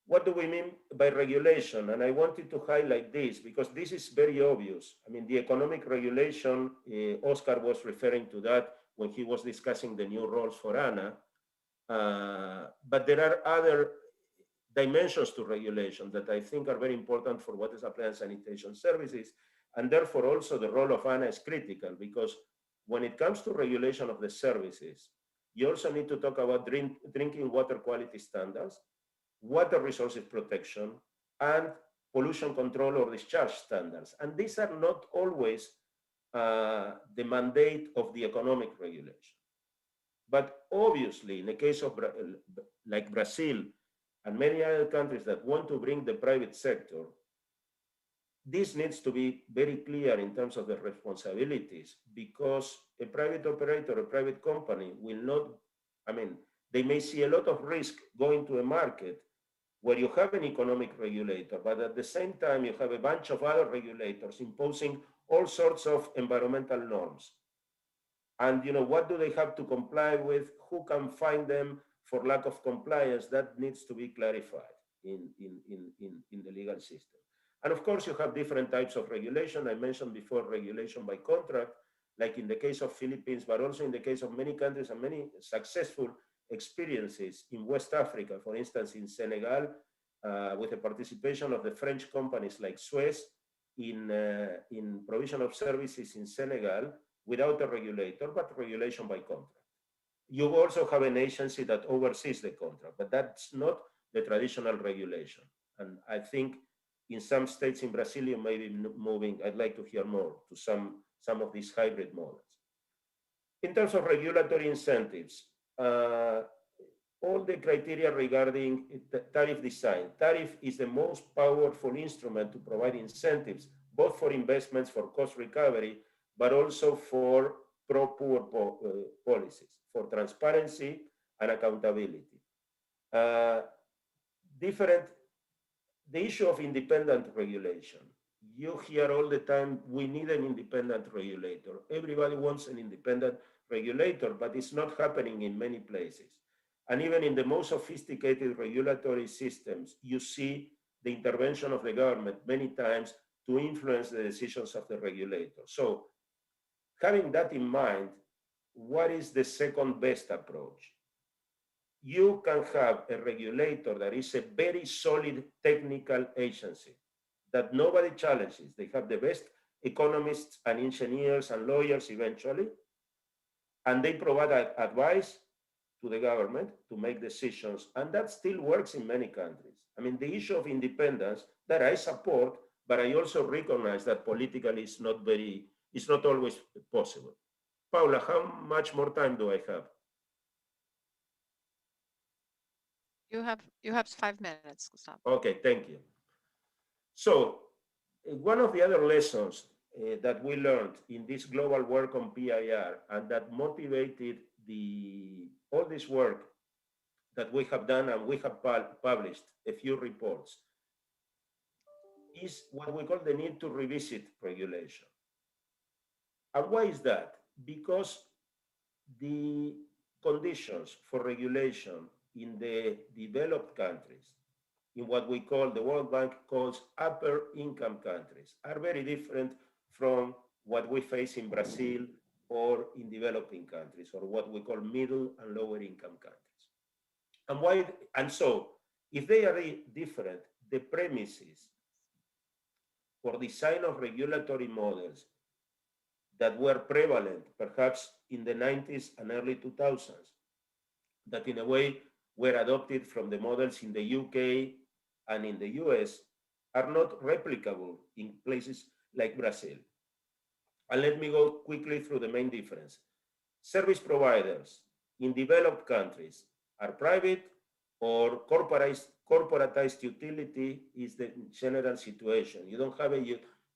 What do we mean by regulation? And I wanted to highlight this because this is very obvious. I mean, the economic regulation, Oscar was referring to that when he was discussing the new roles for ANA. But there are other dimensions to regulation that I think are very important for water supply and sanitation services. And therefore also the role of ANA is critical, because when it comes to regulation of the services, you also need to talk about drinking water quality standards, water resources protection, and pollution control or discharge standards. And these are not always the mandate of the economic regulation. But obviously, in the case of like Brazil and many other countries that want to bring the private sector, this needs to be very clear in terms of the responsibilities, because a private operator, a private company will not, they may see a lot of risk going to a market where you have an economic regulator, but at the same time, you have a bunch of other regulators imposing all sorts of environmental norms. And what do they have to comply with? Who can fine them for lack of compliance? That needs to be clarified in the legal system. And of course, you have different types of regulation. I mentioned before regulation by contract, like in the case of Philippines, but also in the case of many countries and many successful experiences in West Africa, for instance, in Senegal, with the participation of the French companies like Suez in provision of services in Senegal without a regulator, but regulation by contract. You also have an agency that oversees the contract, but that's not the traditional regulation. And I think in some states in Brazil, you may be moving, I'd like to hear more, to some of these hybrid models. In terms of regulatory incentives, all the criteria regarding tariff design. Tariff is the most powerful instrument to provide incentives, both for investments, for cost recovery, but also for pro-poor policies, for transparency and accountability. The issue of independent regulation. You hear all the time, we need an independent regulator. Everybody wants an independent regulator, but it's not happening in many places. And even in the most sophisticated regulatory systems, you see the intervention of the government many times to influence the decisions of the regulator. So having that in mind, what is the second best approach? You can have a regulator that is a very solid technical agency that nobody challenges. They have the best economists and engineers and lawyers eventually, and they provide advice to the government to make decisions, and that still works in many countries. I mean, the issue of independence that I support, but I also recognize that politically it's not always possible. Paula, how much more time do I have? You have 5 minutes, Gustavo. Okay, thank you. So one of the other lessons that we learned in this global work on PIR and that motivated all this work that we have done and we have published a few reports is what we call the need to revisit regulation. And why is that? Because the conditions for regulation in the developed countries, in what we call, the World Bank calls upper income countries, are very different from what we face in Brazil or in developing countries, or what we call middle and lower income countries. And so, if they are different, the premises for design of regulatory models that were prevalent perhaps in the 90s and early 2000s, that in a way were adopted from the models in the UK and in the US, are not replicable in places like Brazil. And let me go quickly through the main difference. Service providers in developed countries are private or corporatized utility is the general situation. You don't have a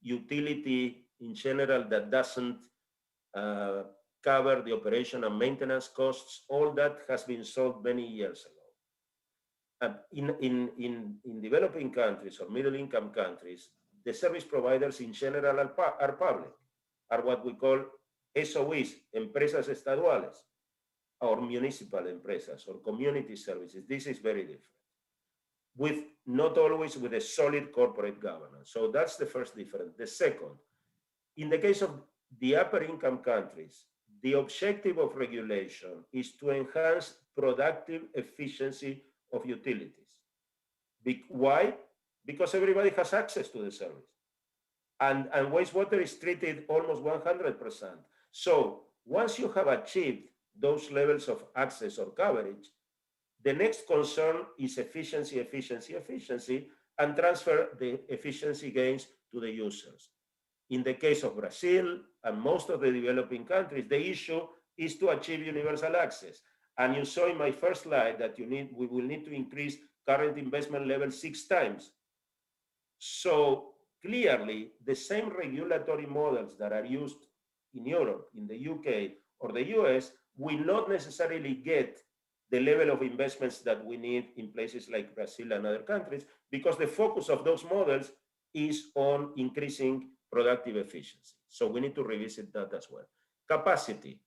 utility in general that doesn't cover the operation and maintenance costs. All that has been solved many years ago. In developing countries or middle income countries, the service providers in general are public, are what we call SOEs, empresas estaduales, or municipal empresas, or community services. This is very different, not always with a solid corporate governance. So that's the first difference. The second, in the case of the upper income countries, the objective of regulation is to enhance productive efficiency of utilities. Why? Because everybody has access to the service. And wastewater is treated almost 100%. So once you have achieved those levels of access or coverage, the next concern is efficiency, and transfer the efficiency gains to the users. In the case of Brazil and most of the developing countries, the issue is to achieve universal access. And you saw in my first slide that we will need to increase current investment level 6 times. So clearly, the same regulatory models that are used in Europe, in the UK, or the US will not necessarily get the level of investments that we need in places like Brazil and other countries, because the focus of those models is on increasing productive efficiency. So we need to revisit that as well. Capacity.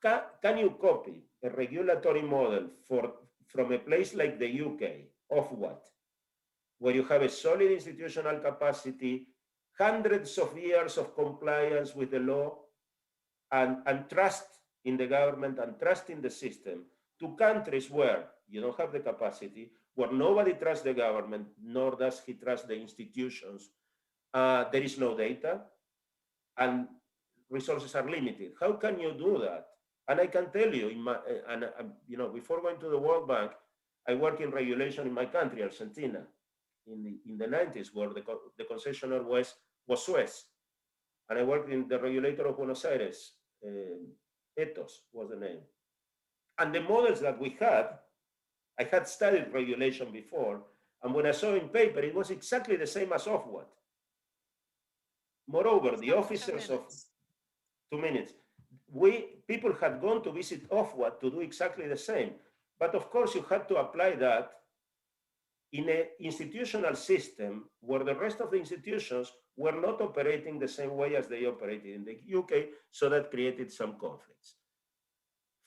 can you copy a regulatory model from a place like the UK of what? Where you have a solid institutional capacity, hundreds of years of compliance with the law, and trust in the government and trust in the system, to countries where you don't have the capacity, where nobody trusts the government, nor does he trust the institutions. There is no data, and resources are limited. How can you do that? And I can tell you, before going to the World Bank, I work in regulation in my country, Argentina, in the 90s, where the concessionaire was Suez. And I worked in the regulator of Buenos Aires, Ethos was the name. And the models that we had, I had studied regulation before, and when I saw in paper, it was exactly the same as OFWAT. Moreover, the officers of 2 minutes, people had gone to visit OFWAT to do exactly the same. But of course, you had to apply that in an institutional system where the rest of the institutions were not operating the same way as they operated in the UK, so that created some conflicts.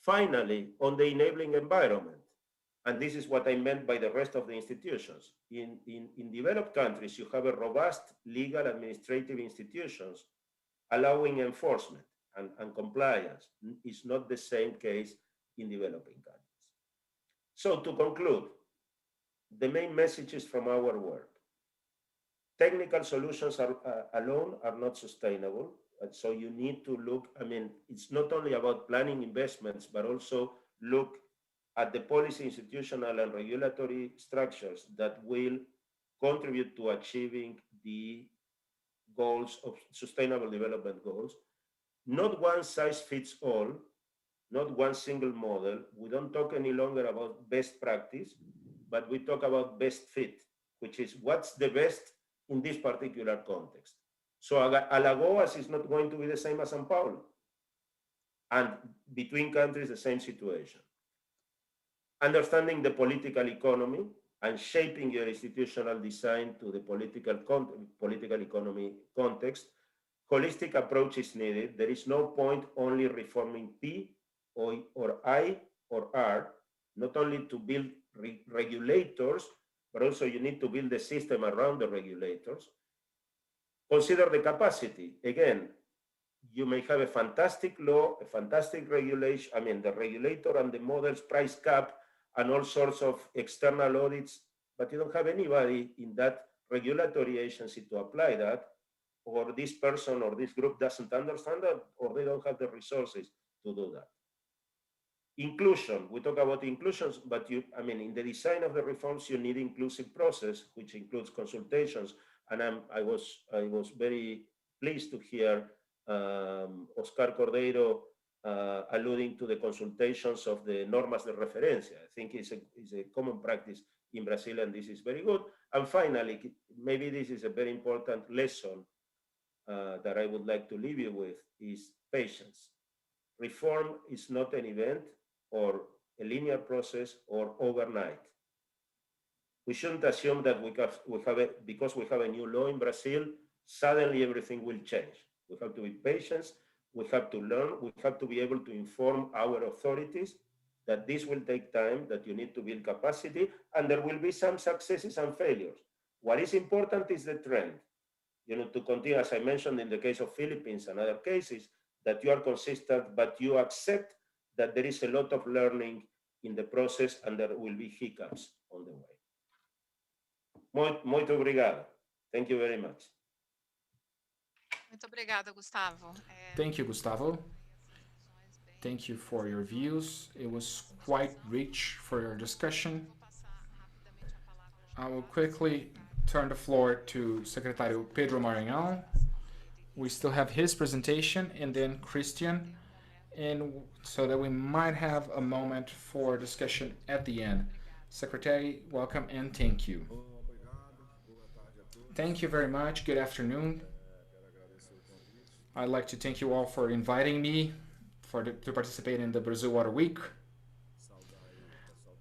Finally, on the enabling environment, and this is what I meant by the rest of the institutions. In developed countries, you have a robust legal administrative institutions allowing enforcement and compliance. It's not the same case in developing countries. So to conclude, the main messages from our work: technical solutions alone are not sustainable. And so you need to look, it's not only about planning investments, but also look at the policy, institutional, and regulatory structures that will contribute to achieving the goals of sustainable development goals. Not one size fits all, not one single model. We don't talk any longer about best practice, but we talk about best fit, which is what's the best in this particular context. So Alagoas is not going to be the same as São Paulo. And between countries, the same situation. Understanding the political economy and shaping your institutional design to the political economy context, holistic approach is needed. There is no point only reforming P or I or R, not only to build regulators, but also you need to build the system around the regulators. Consider the capacity. Again, you may have a fantastic law, a fantastic regulation, the regulator and the models price cap and all sorts of external audits, but you don't have anybody in that regulatory agency to apply that, or this person or this group doesn't understand that, or they don't have the resources to do that. Inclusion, we talk about inclusions, but in the design of the reforms, you need inclusive process, which includes consultations. And I was very pleased to hear Oscar Cordeiro alluding to the consultations of the normas de referencia. I think it's a common practice in Brazil, and this is very good. And finally, maybe this is a very important lesson that I would like to leave you with, is patience. Reform is not an event or a linear process or overnight. We shouldn't assume that because we have a new law in Brazil, suddenly everything will change. We have to be patient, we have to learn, we have to be able to inform our authorities that this will take time, that you need to build capacity, and there will be some successes and failures. What is important is the trend. You know, to continue, as I mentioned in the case of Philippines and other cases, that you are consistent, but you accept that there is a lot of learning in the process and there will be hiccups on the way. Muito obrigado. Thank you very much. Muito obrigada, Gustavo. Thank you, Gustavo. Thank you for your views. It was quite rich for your discussion. I will quickly turn the floor to Secretário Pedro Maranhão. We still have his presentation, and then Christian, and so that we might have a moment for discussion at the end. Secretary, welcome and thank you. Thank you very much. Good afternoon. I'd like to thank you all for inviting me to participate in the Brazil Water Week.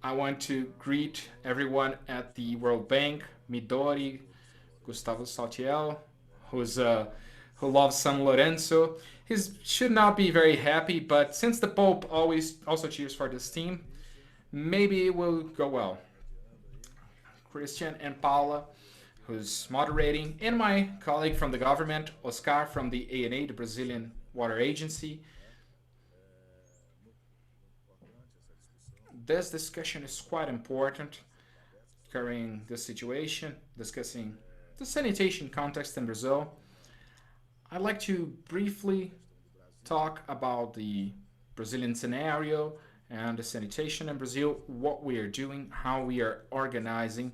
I want to greet everyone at the World Bank, Midori, Gustavo Saltiel, who loves San Lorenzo, He should not be very happy, but since the Pope always also cheers for this team, maybe it will go well. Christian and Paula, who's moderating, and my colleague from the government, Oscar from the ANA, the Brazilian Water Agency. This discussion is quite important, covering the situation, discussing the sanitation context in Brazil. I'd like to briefly talk about the Brazilian scenario and the sanitation in Brazil, what we are doing, how we are organizing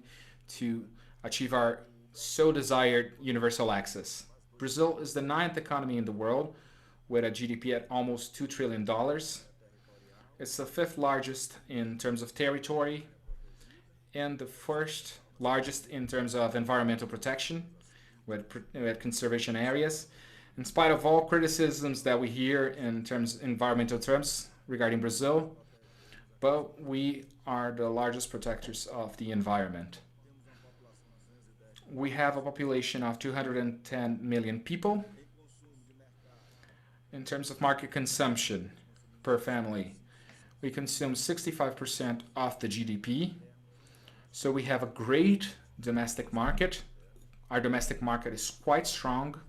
to achieve our so desired universal access. Brazil is the ninth economy in the world with a GDP at almost $2 trillion. It's the fifth largest in terms of territory and the first largest in terms of environmental protection with conservation areas. In spite of all criticisms that we hear in terms environmental terms regarding Brazil, but we are the largest protectors of the environment. We have a population of 210 million people. In terms of market consumption per family, we consume 65% of the GDP. So we have a great domestic market. Our domestic market is quite strong.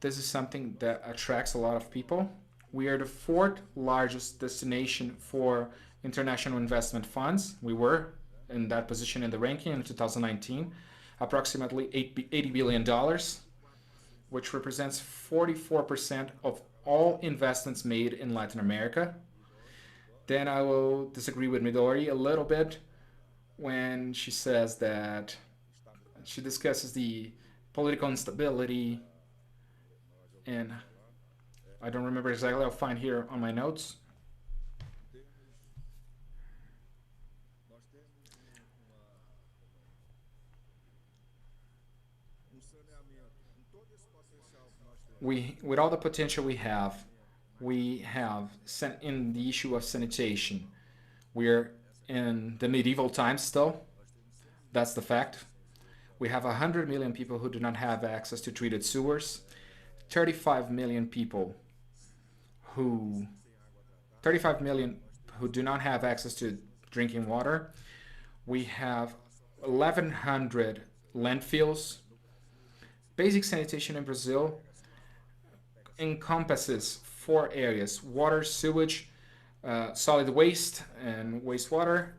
This is something that attracts a lot of people. We are the fourth largest destination for international investment funds. We were in that position in the ranking in 2019, approximately $80 billion, which represents 44% of all investments made in Latin America. Then I will disagree with Midori a little bit when she says that she discusses the political instability, and I don't remember exactly, I'll find here on my notes. With all the potential we have in the issue of sanitation. We're in the medieval times still. That's the fact. We have 100 million people who do not have access to treated sewers, 35 million people who do not have access to drinking water. We have 1,100 landfills. Basic sanitation in Brazil encompasses 4 areas: water, sewage, solid waste, and wastewater.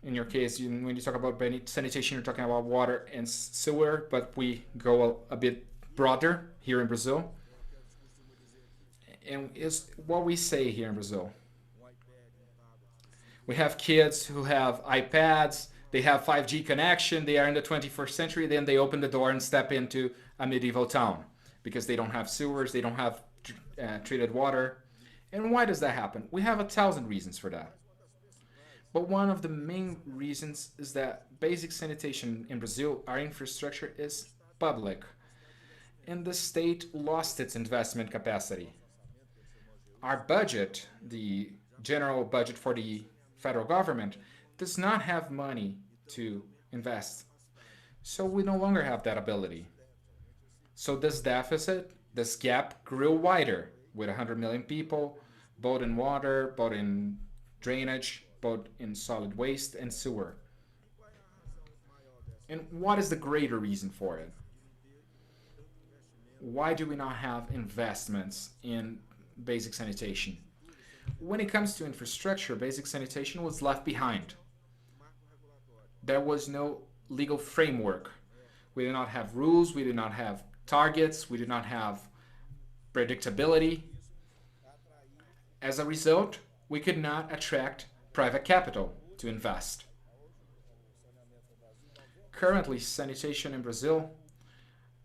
In your case, when you talk about sanitation, you're talking about water and sewer, but we go a bit broader here in Brazil. And is what we say here in Brazil. We have kids who have iPads, they have 5G connection, they are in the 21st century, then they open the door and step into a medieval town because they don't have sewers, they don't have treated water. And why does that happen? We have 1,000 reasons for that. But one of the main reasons is that basic sanitation in Brazil, our infrastructure is public. And the state lost its investment capacity. Our budget, the general budget for the federal government, does not have money to invest. So we no longer have that ability. So this deficit, this gap grew wider with 100 million people, both in water, both in drainage, both in solid waste and sewer. And what is the greater reason for it? Why do we not have investments in basic sanitation? When it comes to infrastructure, basic sanitation was left behind. There was no legal framework. We did not have rules, we did not have targets, we did not have predictability. As a result, we could not attract private capital to invest. Currently, sanitation in Brazil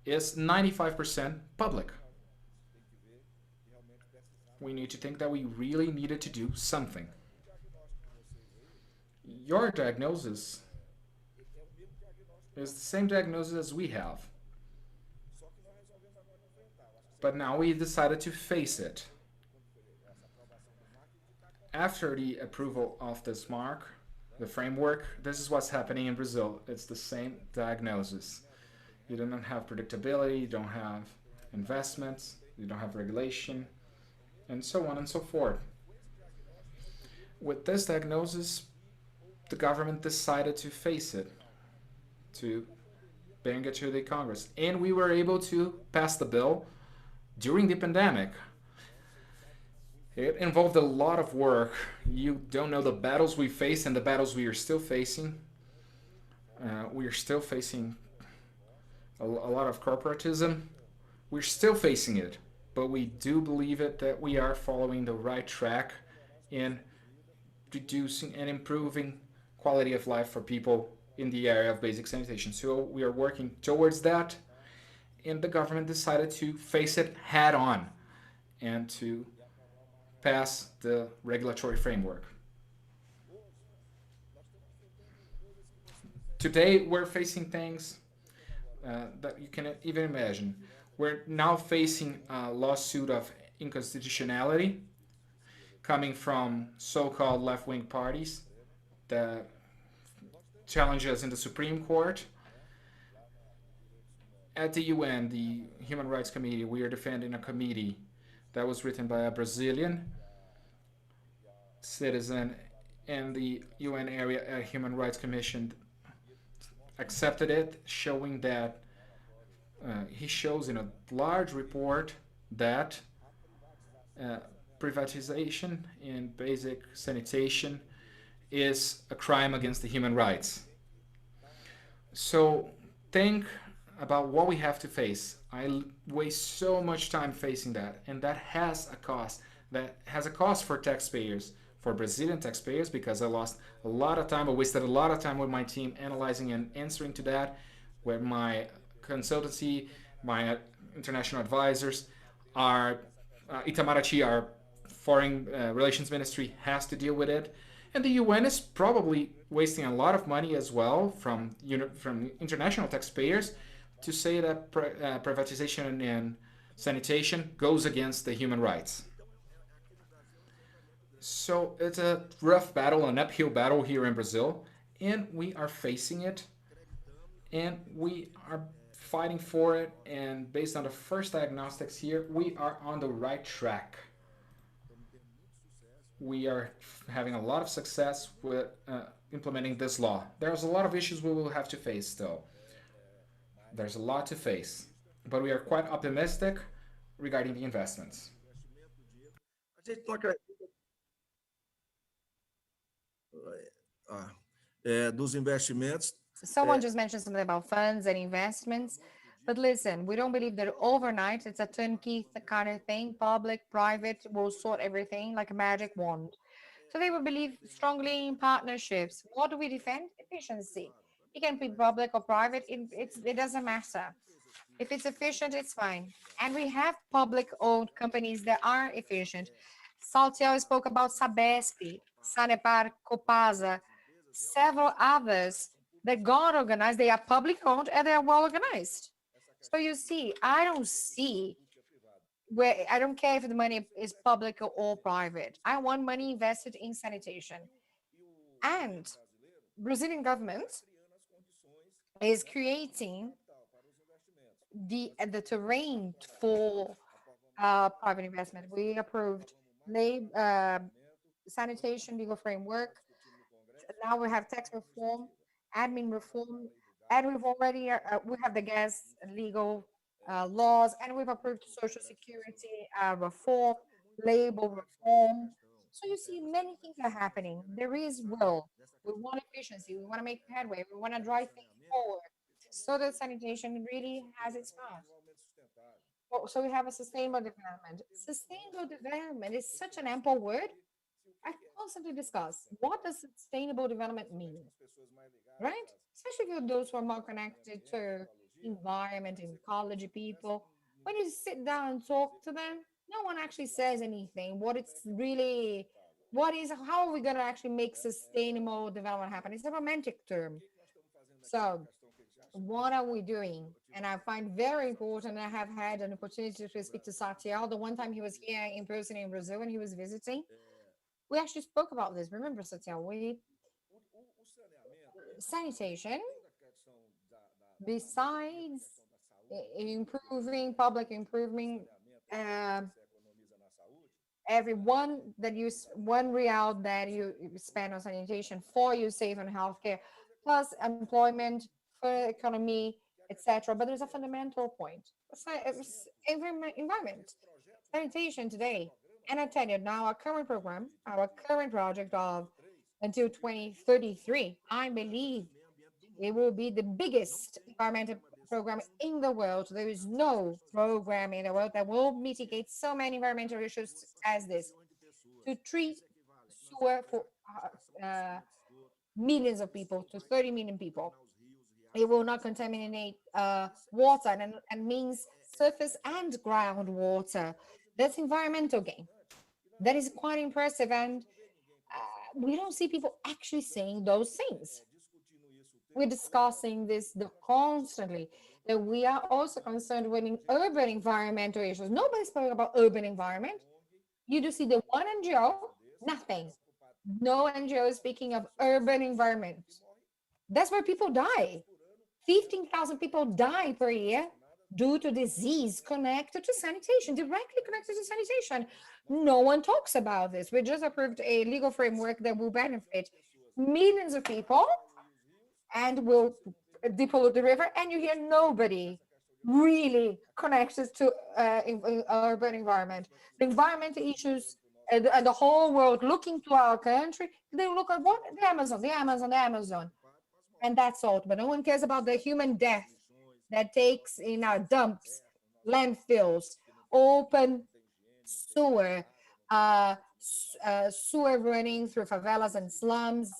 is 95% public. We need to think that we really needed to do something. Your diagnosis is the same diagnosis as we have. But now we decided to face it. After the approval of this mark, the framework, this is what's happening in Brazil. It's the same diagnosis. You don't have predictability, you don't have investments. you don't have regulation, and so on and so forth. With this diagnosis, the government decided to face it, to bring it to the Congress. And we were able to pass the bill during the pandemic. It involved a lot of work. You don't know the battles we faced and the battles we are still facing. We are still facing a lot of corporatism. We're still facing it, but we do believe it that we are following the right track in reducing and improving quality of life for people in the area of basic sanitation. So we are working towards that, and the government decided to face it head on and to pass the regulatory framework. Today, we're facing things that you can even imagine. We're now facing a lawsuit of inconstitutionality coming from so-called left-wing parties that challenge us in the Supreme Court. At the UN, the Human Rights Committee, we are defending a committee that was written by a Brazilian citizen, and the UN Area Human Rights Commission accepted it, showing that he shows in a large report that privatization in basic sanitation is a crime against the human rights. So think about what we have to face. I waste so much time facing that, and that has a cost. That has a cost for taxpayers, for Brazilian taxpayers, because I lost a lot of time. I wasted a lot of time with my team analyzing and answering to that, where my consultancy, my international advisors, our Itamaraty, our foreign relations ministry, has to deal with it. And the UN is probably wasting a lot of money as well from international taxpayers to say that privatization and sanitation goes against the human rights. So it's a rough battle, an uphill battle here in Brazil, and we are facing it, and we are fighting for it. And based on the first diagnostics here, we are on the right track. We are having a lot of success with implementing this law. There's a lot of issues we will have to face still. There's a lot to face, but we are quite optimistic regarding the investments. A gente não acredita dos investimentos. Someone just mentioned something about funds and investments. But listen, we don't believe that overnight it's a turnkey kind of thing. Public, private will sort everything like a magic wand. So they will believe strongly in partnerships. What do we defend? Efficiency. It can be public or private. It doesn't matter. If it's efficient, it's fine. And we have public-owned companies that are efficient. Saltiel spoke about Sabesp, Sanepar, Copasa, several others that got organized. They are public-owned and they are well organized. So you see, I don't see where I don't care if the money is public or private. I want money invested in sanitation. And Brazilian government is creating the terrain for private investment. We approved sanitation legal framework. Now we have tax reform, admin reform, and we have the gas legal laws, and we've approved social security reform, labor reform. So you see, many things are happening. There is will. We want efficiency. We want to make headway. We want to drive things forward so that sanitation really has its path. So we have a sustainable development. Sustainable development is such an ample word. I constantly discuss what does sustainable development mean, right? Especially for those who are more connected to environment and ecology people. When you sit down and talk to them, no one actually says anything. How are we going to actually make sustainable development happen? It's a romantic term. So what are we doing? And I find very important. I have had an opportunity to speak to Saltiel. The one time he was here in person in Brazil and he was visiting, we actually spoke about this. Remember, Saltiel, sanitation, besides improving public improvement, every one real that you spend on sanitation, four you save on healthcare, plus employment for economy, etc. But there's a fundamental point. It's environment, sanitation today. And I tell you now, our current program, our current project of until 2033, I believe it will be the biggest environmental program in the world. There is no program in the world that will mitigate so many environmental issues as this. To treat sewer for millions of people, to 30 million people. It will not contaminate water and means surface and groundwater. That's environmental gain. That is quite impressive, and we don't see people actually saying those things. We're discussing this constantly, that we are also concerned with urban environmental issues. Nobody spoke about urban environment. You do see the one NGO, nothing. No NGO is speaking of urban environment. That's where people die. 15,000 people die per year due to disease connected to sanitation, directly connected to sanitation. No one talks about this. We just approved a legal framework that will benefit millions of people and will depollute the river, and you hear nobody really connected to urban environment. The environmental issues and the whole world looking to our country, they look at what? The Amazon, the Amazon, the Amazon. And that's all. But no one cares about the human death that takes in our dumps, landfills, open sewer, sewer running through favelas and slums,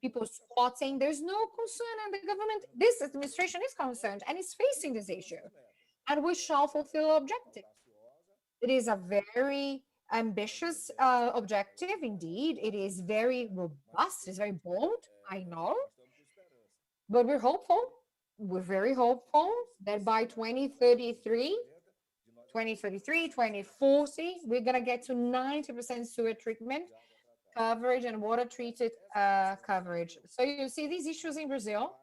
people squatting. There's no concern, and the government, this administration is concerned and is facing this issue, and we shall fulfill objective. It is a very ambitious objective indeed. It is very robust, it's very bold, I know, but we're hopeful. We're very hopeful that by 2033, 2040, we're going to get to 90% sewer treatment coverage and water treated coverage. So you see these issues in Brazil,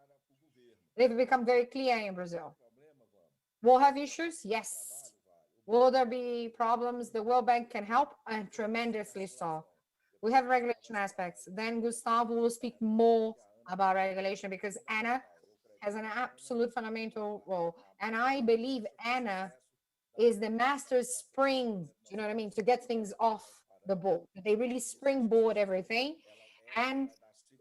they've become very clear in Brazil. We'll have issues, yes. Will there be problems? The World Bank can help, and tremendously so. We have regulation aspects. Then Gustavo will speak more about regulation, because Anna has an absolute fundamental role. And I believe Anna is the master spring, you know what I mean, to get things off the board. They really springboard everything. And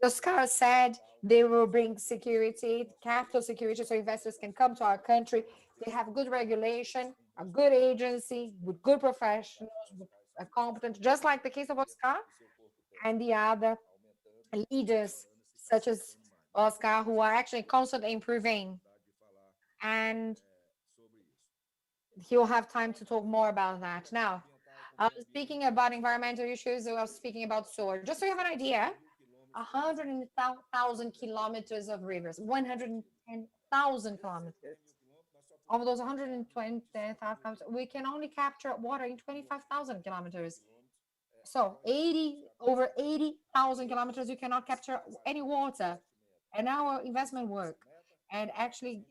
Oscar said they will bring security, capital security, so investors can come to our country. They have good regulation, a good agency with good professionals, competent, just like the case of Oscar and the other leaders such as Oscar, who are actually constantly improving. And he'll have time to talk more about that. Now, speaking about environmental issues, I was speaking about sewer. Just so you have an idea, 100,000 kilometers of rivers, 110,000 kilometers. Of those 120,000 kilometers, we can only capture water in 25,000 kilometers. So over 80,000 kilometers, you cannot capture any water. And our investment work and actually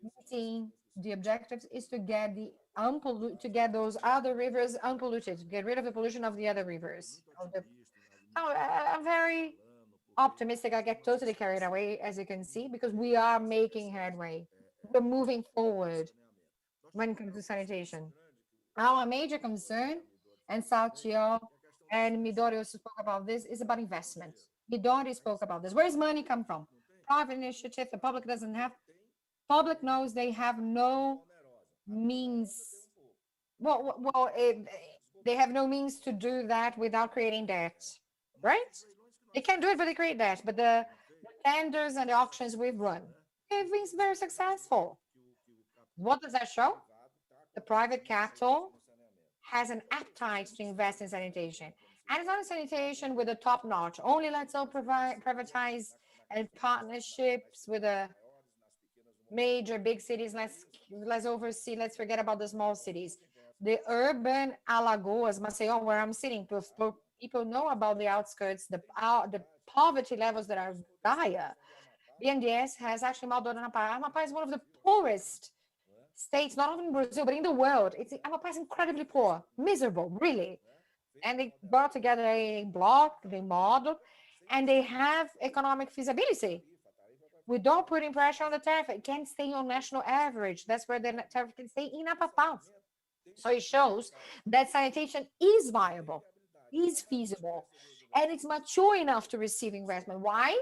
meeting the objectives is to get those other rivers unpolluted, to get rid of the pollution of the other rivers. I'm very optimistic. I get totally carried away, as you can see, because we are making headway. We're moving forward when it comes to sanitation. Our major concern, and Saltiel and Midori also spoke about this, is about investment. Midori spoke about this. Where does money come from? Private initiative, the public doesn't have. Public knows they have no means. They have no means to do that without creating debt, right? They can't do it, but they create debt. But the tenders and the auctions we've run, they've been very successful. What does that show? The private capital has an appetite to invest in sanitation. And it's not a sanitation with a top notch. Only let's all privatize and partnerships with the major big cities. Let's oversee, let's forget about the small cities. The urban Alagoas, Maceió, where I'm sitting, people know about the outskirts, the poverty levels that are dire. BNDES has actually Amapá. Amapá is one of the poorest states, not only in Brazil, but in the world. It's Amapá is incredibly poor, miserable, really. And they brought together a block, they modeled, and they have economic feasibility. We don't put in pressure on the tariff. It can stay on national average. That's where the tariff can stay in Amapá. So it shows that sanitation is viable, is feasible, and it's mature enough to receive investment. Why?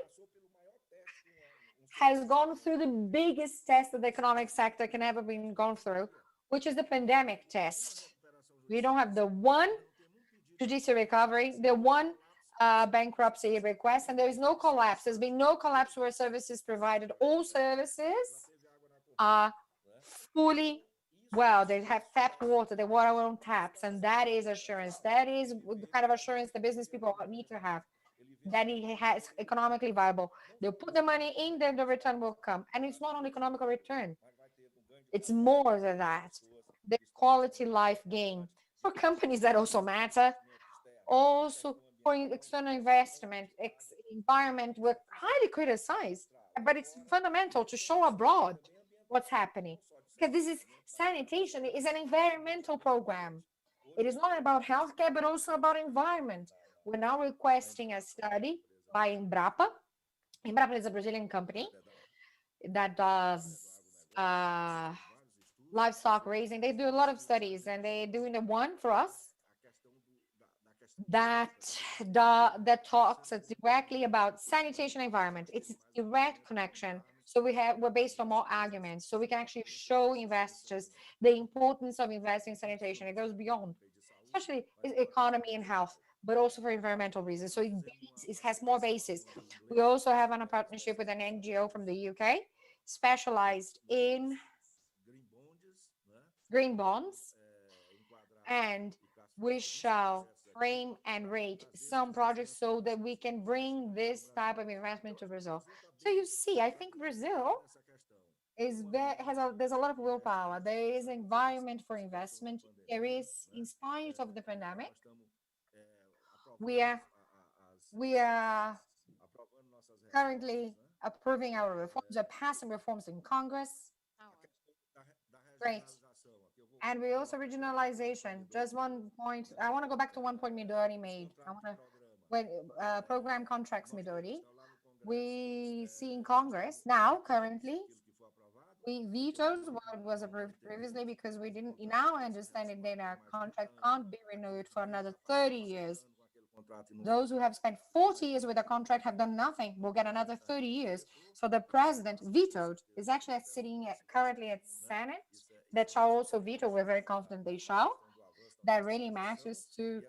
Has gone through the biggest test that the economic sector can ever be gone through, which is the pandemic test. We don't have the one judicial recovery, the one bankruptcy request, and there is no collapse. There's been no collapse where services provided. All services are fully well. They have tapped water, the water on taps, and that is assurance. That is the kind of assurance the business people need to have. That it has economically viable. They'll put the money in, then the return will come. And it's not only economical return, it's more than that. The quality life gain for companies that also matter, also for external investment, environment were highly criticized, but it's fundamental to show abroad what's happening. Because this is sanitation is an environmental program. It is not about healthcare, but also about environment. We're now requesting a study by Embrapa. Embrapa is a Brazilian company that does livestock raising. They do a lot of studies, and they're doing the one for us that talks directly about sanitation environment. It's direct connection. So we're based on more arguments, so we can actually show investors the importance of investing in sanitation. It goes beyond, especially economy and health, but also for environmental reasons. So it has more bases. We also have a partnership with an NGO from the UK, specialized in green bonds, and we shall frame and rate some projects so that we can bring this type of investment to Brazil. So you see, I think Brazil there's a lot of willpower. There is environment for investment. There is, in spite of the pandemic, we are currently approving our reforms, are passing reforms in Congress. Great. And we also regionalization. Just one point. I want to go back to one point Midori made. I want to when program contracts Midori. We see in Congress now currently we vetoed what was approved previously because we didn't. In our understanding, that our contract can't be renewed for another 30 years. Those who have spent 40 years with a contract have done nothing. Will get another 30 years. So the president vetoed. Is actually sitting currently at Senate. That shall also veto. We're very confident they shall. That really matters to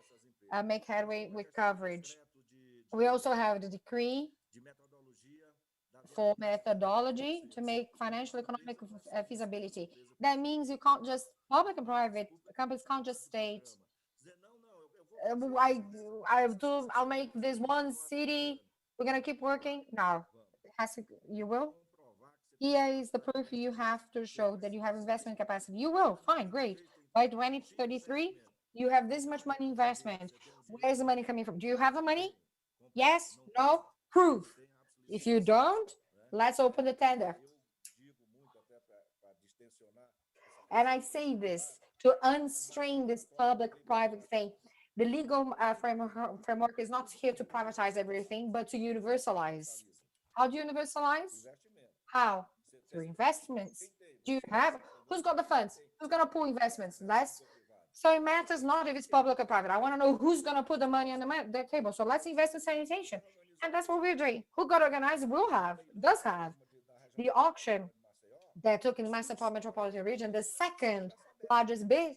make headway with coverage. We also have the decree for methodology to make financial economic feasibility. That means you can't just public and private companies can't just state I'll make this one city. We're gonna keep working. No, you will. Here is the proof. You have to show that you have investment capacity. You will. Fine, great. By 2033, you have this much money investment. Where's the money coming from? Do you have the money? Yes? No? Proof. If you don't, let's open the tender. And I say this to unstrain this public-private thing. The legal framework is not here to privatize everything, but to universalize. How do you universalize? How? Through investments. Do you have? Who's got the funds? Who's going to pull investments? So it matters not if it's public or private. I want to know who's going to put the money on the table. So let's invest in sanitation. And that's what we're doing. Who got organized does have. The auction that took in the metropolitan region, the second largest bid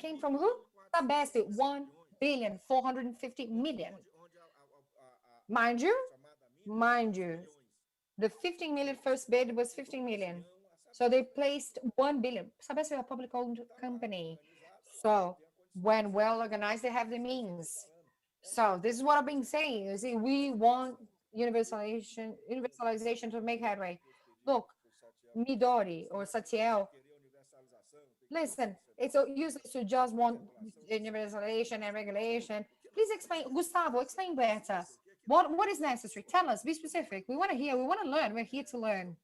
came from who? Sabesp, 1,450,000,000. Mind you, the 15 million first bid was 15 million. So they placed 1 billion. Sabesp is a public owned company. So when well organized, they have the means. So this is what I've been saying. You see, we want universalization to make headway. Look, Midori or Saltiel. Listen, it's useless to just want universalization and regulation. Please explain, Gustavo, explain better. What is necessary? Tell us, be specific. We want to hear, we want to learn. We're here to learn.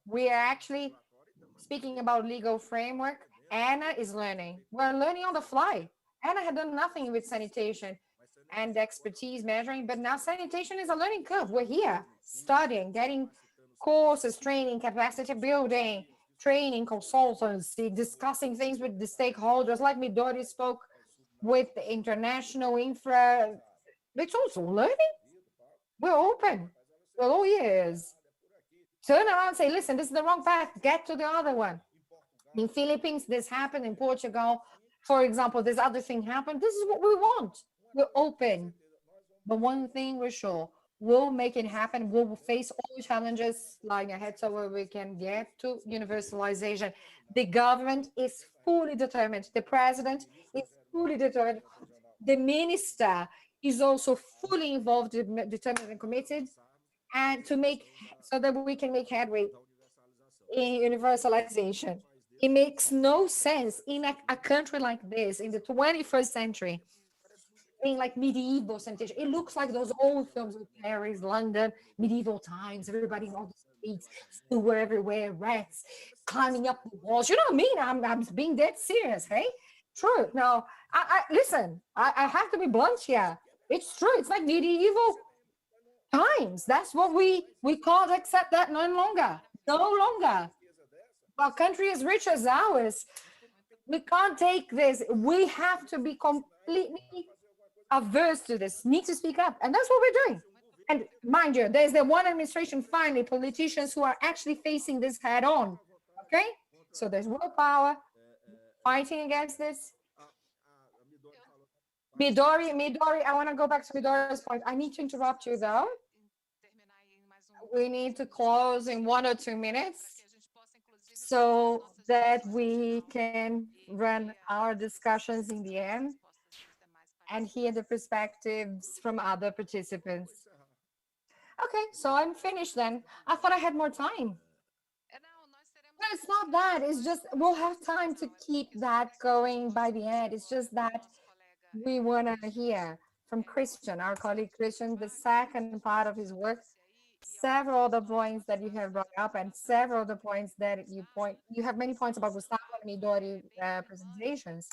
We are actually Speaking about legal framework, Anna is learning. We're learning on the fly. Anna had done nothing with sanitation and expertise measuring, but now sanitation is a learning curve. We're here studying, getting courses, training, capacity building, training, consultancy, discussing things with the stakeholders, like Midori spoke with the international infra. It's also learning. We're open. We're all ears. Turn around and say, listen, this is the wrong path. Get to the other one. In Philippines, this happened. In Portugal, for example, this other thing happened. This is what we want. We're open. But one thing we're sure, we'll make it happen. We'll face all challenges lying ahead so where we can get to universalization. The government is fully determined. The president is fully determined. The minister is also fully involved, determined and committed, and to make so that we can make headway in universalization. It makes no sense in a country like this in the 21st century, in like medieval sanitation. It looks like those old films of Paris, London, medieval times, everybody on the streets, sewer everywhere, rats climbing up the walls. You know what I mean? I'm being dead serious, hey? True. Now, listen, I have to be blunt here. It's true. It's like medieval times. That's what we can't accept that no longer. No longer. A country as rich as ours, we can't take this. We have to be completely averse to this, need to speak up. And that's what we're doing. And mind you, there's the one administration, finally, politicians who are actually facing this head on. Okay? So there's willpower, fighting against this. Midori, I want to go back to Midori's point. I need to interrupt you though. We need to close in 1 or 2 minutes so that we can run our discussions in the end and hear the perspectives from other participants. Okay, so I'm finished then. I thought I had more time. No, it's not that. It's just we'll have time to keep that going by the end. It's just that we want to hear from Christian, our colleague Christian, the second part of his work, several of the points that you have brought up and several of the points that you have many points about Gustavo and Midori presentations.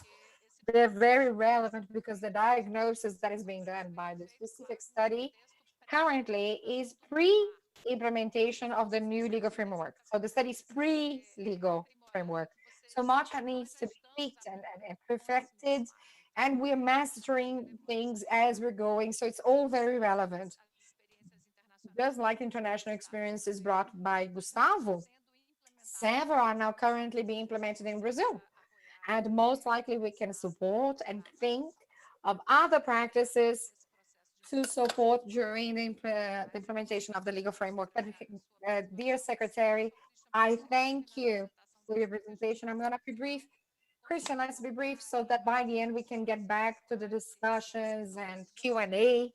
They're very relevant because the diagnosis that is being done by the specific study currently is pre-implementation of the new legal framework. So the study is pre-legal framework. So much needs to be tweaked and perfected, and we're mastering things as we're going. So it's all very relevant. Just like international experiences brought by Gustavo, several are now currently being implemented in Brazil. And most likely we can support and think of other practices to support during the implementation of the legal framework. But dear Secretary, I thank you for your presentation. I'm going to be brief. Christian, let's be brief so that by the end we can get back to the discussions and Q&A.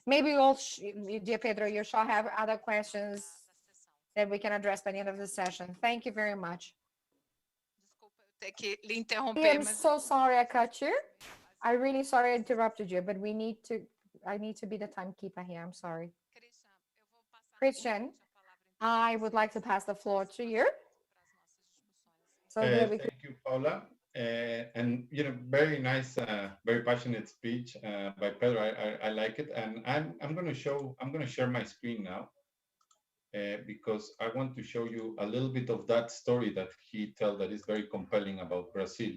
Maybe we'll, dear Pedro, you shall have other questions that we can address by the end of the session. Thank you very much. I'm so sorry I cut you. I'm really sorry I interrupted you, but I need to be the timekeeper here. I'm sorry. Christian, I would like to pass the floor to you. So that we Thank you, Paula. And very nice, very passionate speech by Pedro. I like it, and I'm going to share my screen now because I want to show you a little bit of that story that he tells that is very compelling about Brazil,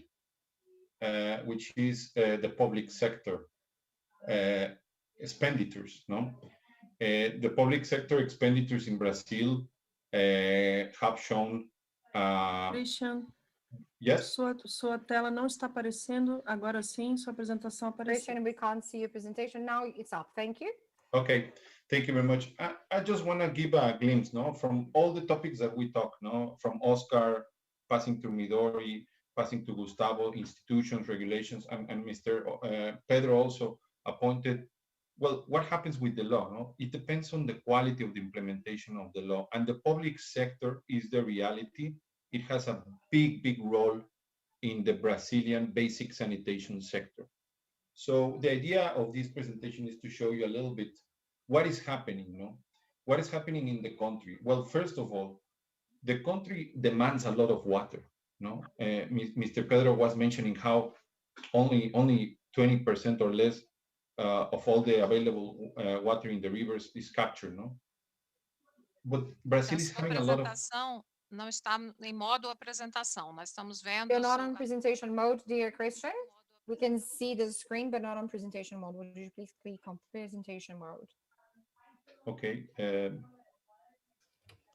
which is the public sector expenditures. No, the public sector expenditures in Brazil have shown. Christian, Yes. sua tela não está aparecendo. Agora sim, sua apresentação apareceu. Christian, we can't see your presentation now. It's up. Thank you. Okay, thank you very much. I just want to give a glimpse, from all the topics that we talk, from Oscar, passing to Midori, passing to Gustavo, institutions, regulations, and Mr. Pedro also appointed. Well, what happens with the law? It depends on the quality of the implementation of the law, and the public sector is the reality. It has a big role in the Brazilian basic sanitation sector. So the idea of this presentation is to show you a little bit what is happening, what is happening in the country. Well, first of all, the country demands a lot of water. No, Mr. Pedro was mentioning how only 20% or less of all the available water in the rivers is captured. No, but A Brazil is sua having a lot of. apresentação não está em modo apresentação. Nós estamos vendo You're o not seu. on presentation mode, dear Christian. We can see the screen, but not on presentation mode. Would you please click on presentation mode? Okay, let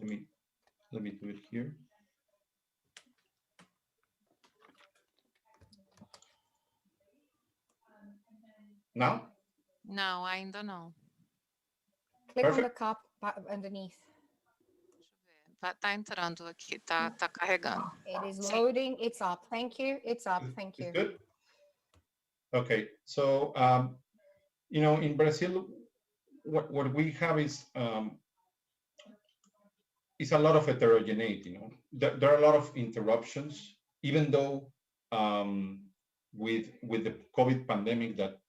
me do it here. Now? Não, ainda não. Click on the Perfect. cup underneath. Tá entrando aqui, tá carregando. It is Sim. loading. It's up. Thank you. It's up. Thank you. It's good. Okay, so in Brazil, what we have is a lot of heterogeneity. There are a lot of interruptions, even though with the COVID pandemic, that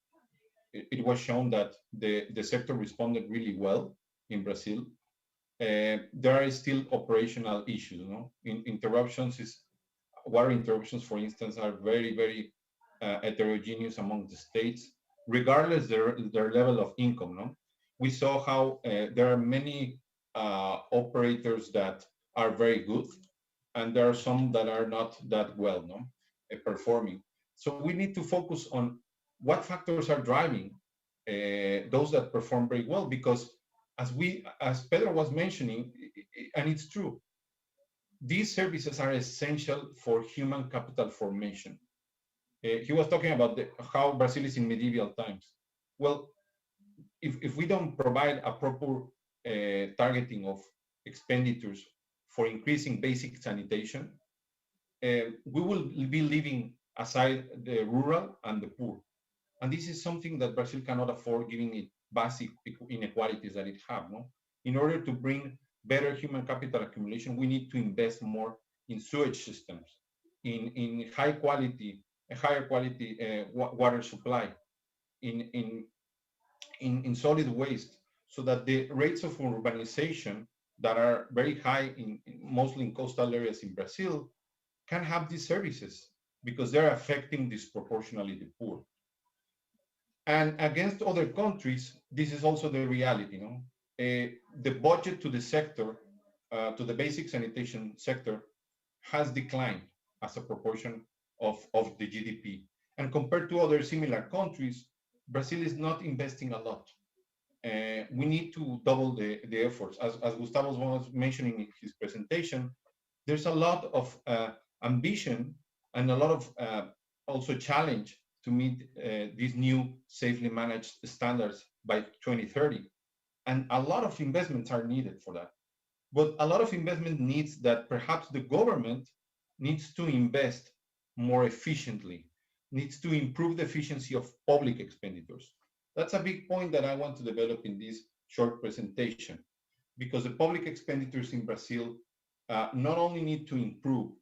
it was shown that the sector responded really well in Brazil. There are still operational issues. Water interruptions, for instance, are very, very heterogeneous among the states, regardless their level of income. We saw how there are many operators that are very good, and there are some that are not that well performing. So we need to focus on what factors are driving those that perform very well, because as Pedro was mentioning, and it's true, these services are essential for human capital formation. He was talking about how Brazil is in medieval times. Well, if we don't provide a proper targeting of expenditures for increasing basic sanitation, we will be leaving aside the rural and the poor. And this is something that Brazil cannot afford, given its basic inequalities that it has. In order to bring better human capital accumulation, we need to invest more in sewage systems, in higher quality water supply, in solid waste, so that the rates of urbanization that are very high mostly in coastal areas in Brazil can have these services, because they're affecting disproportionately the poor. And against other countries, this is also the reality. The budget to the sector, to the basic sanitation sector, has declined as a proportion of the GDP. And compared to other similar countries, Brazil is not investing a lot. We need to double the efforts. As Gustavo was mentioning in his presentation, there's a lot of ambition and a lot of also challenge to meet these new safely managed standards by 2030. And a lot of investments are needed for that. But a lot of investment needs that perhaps the government needs to invest more efficiently, needs to improve the efficiency of public expenditures. That's a big point that I want to develop in this short presentation, because the public expenditures in Brazil not only need to improve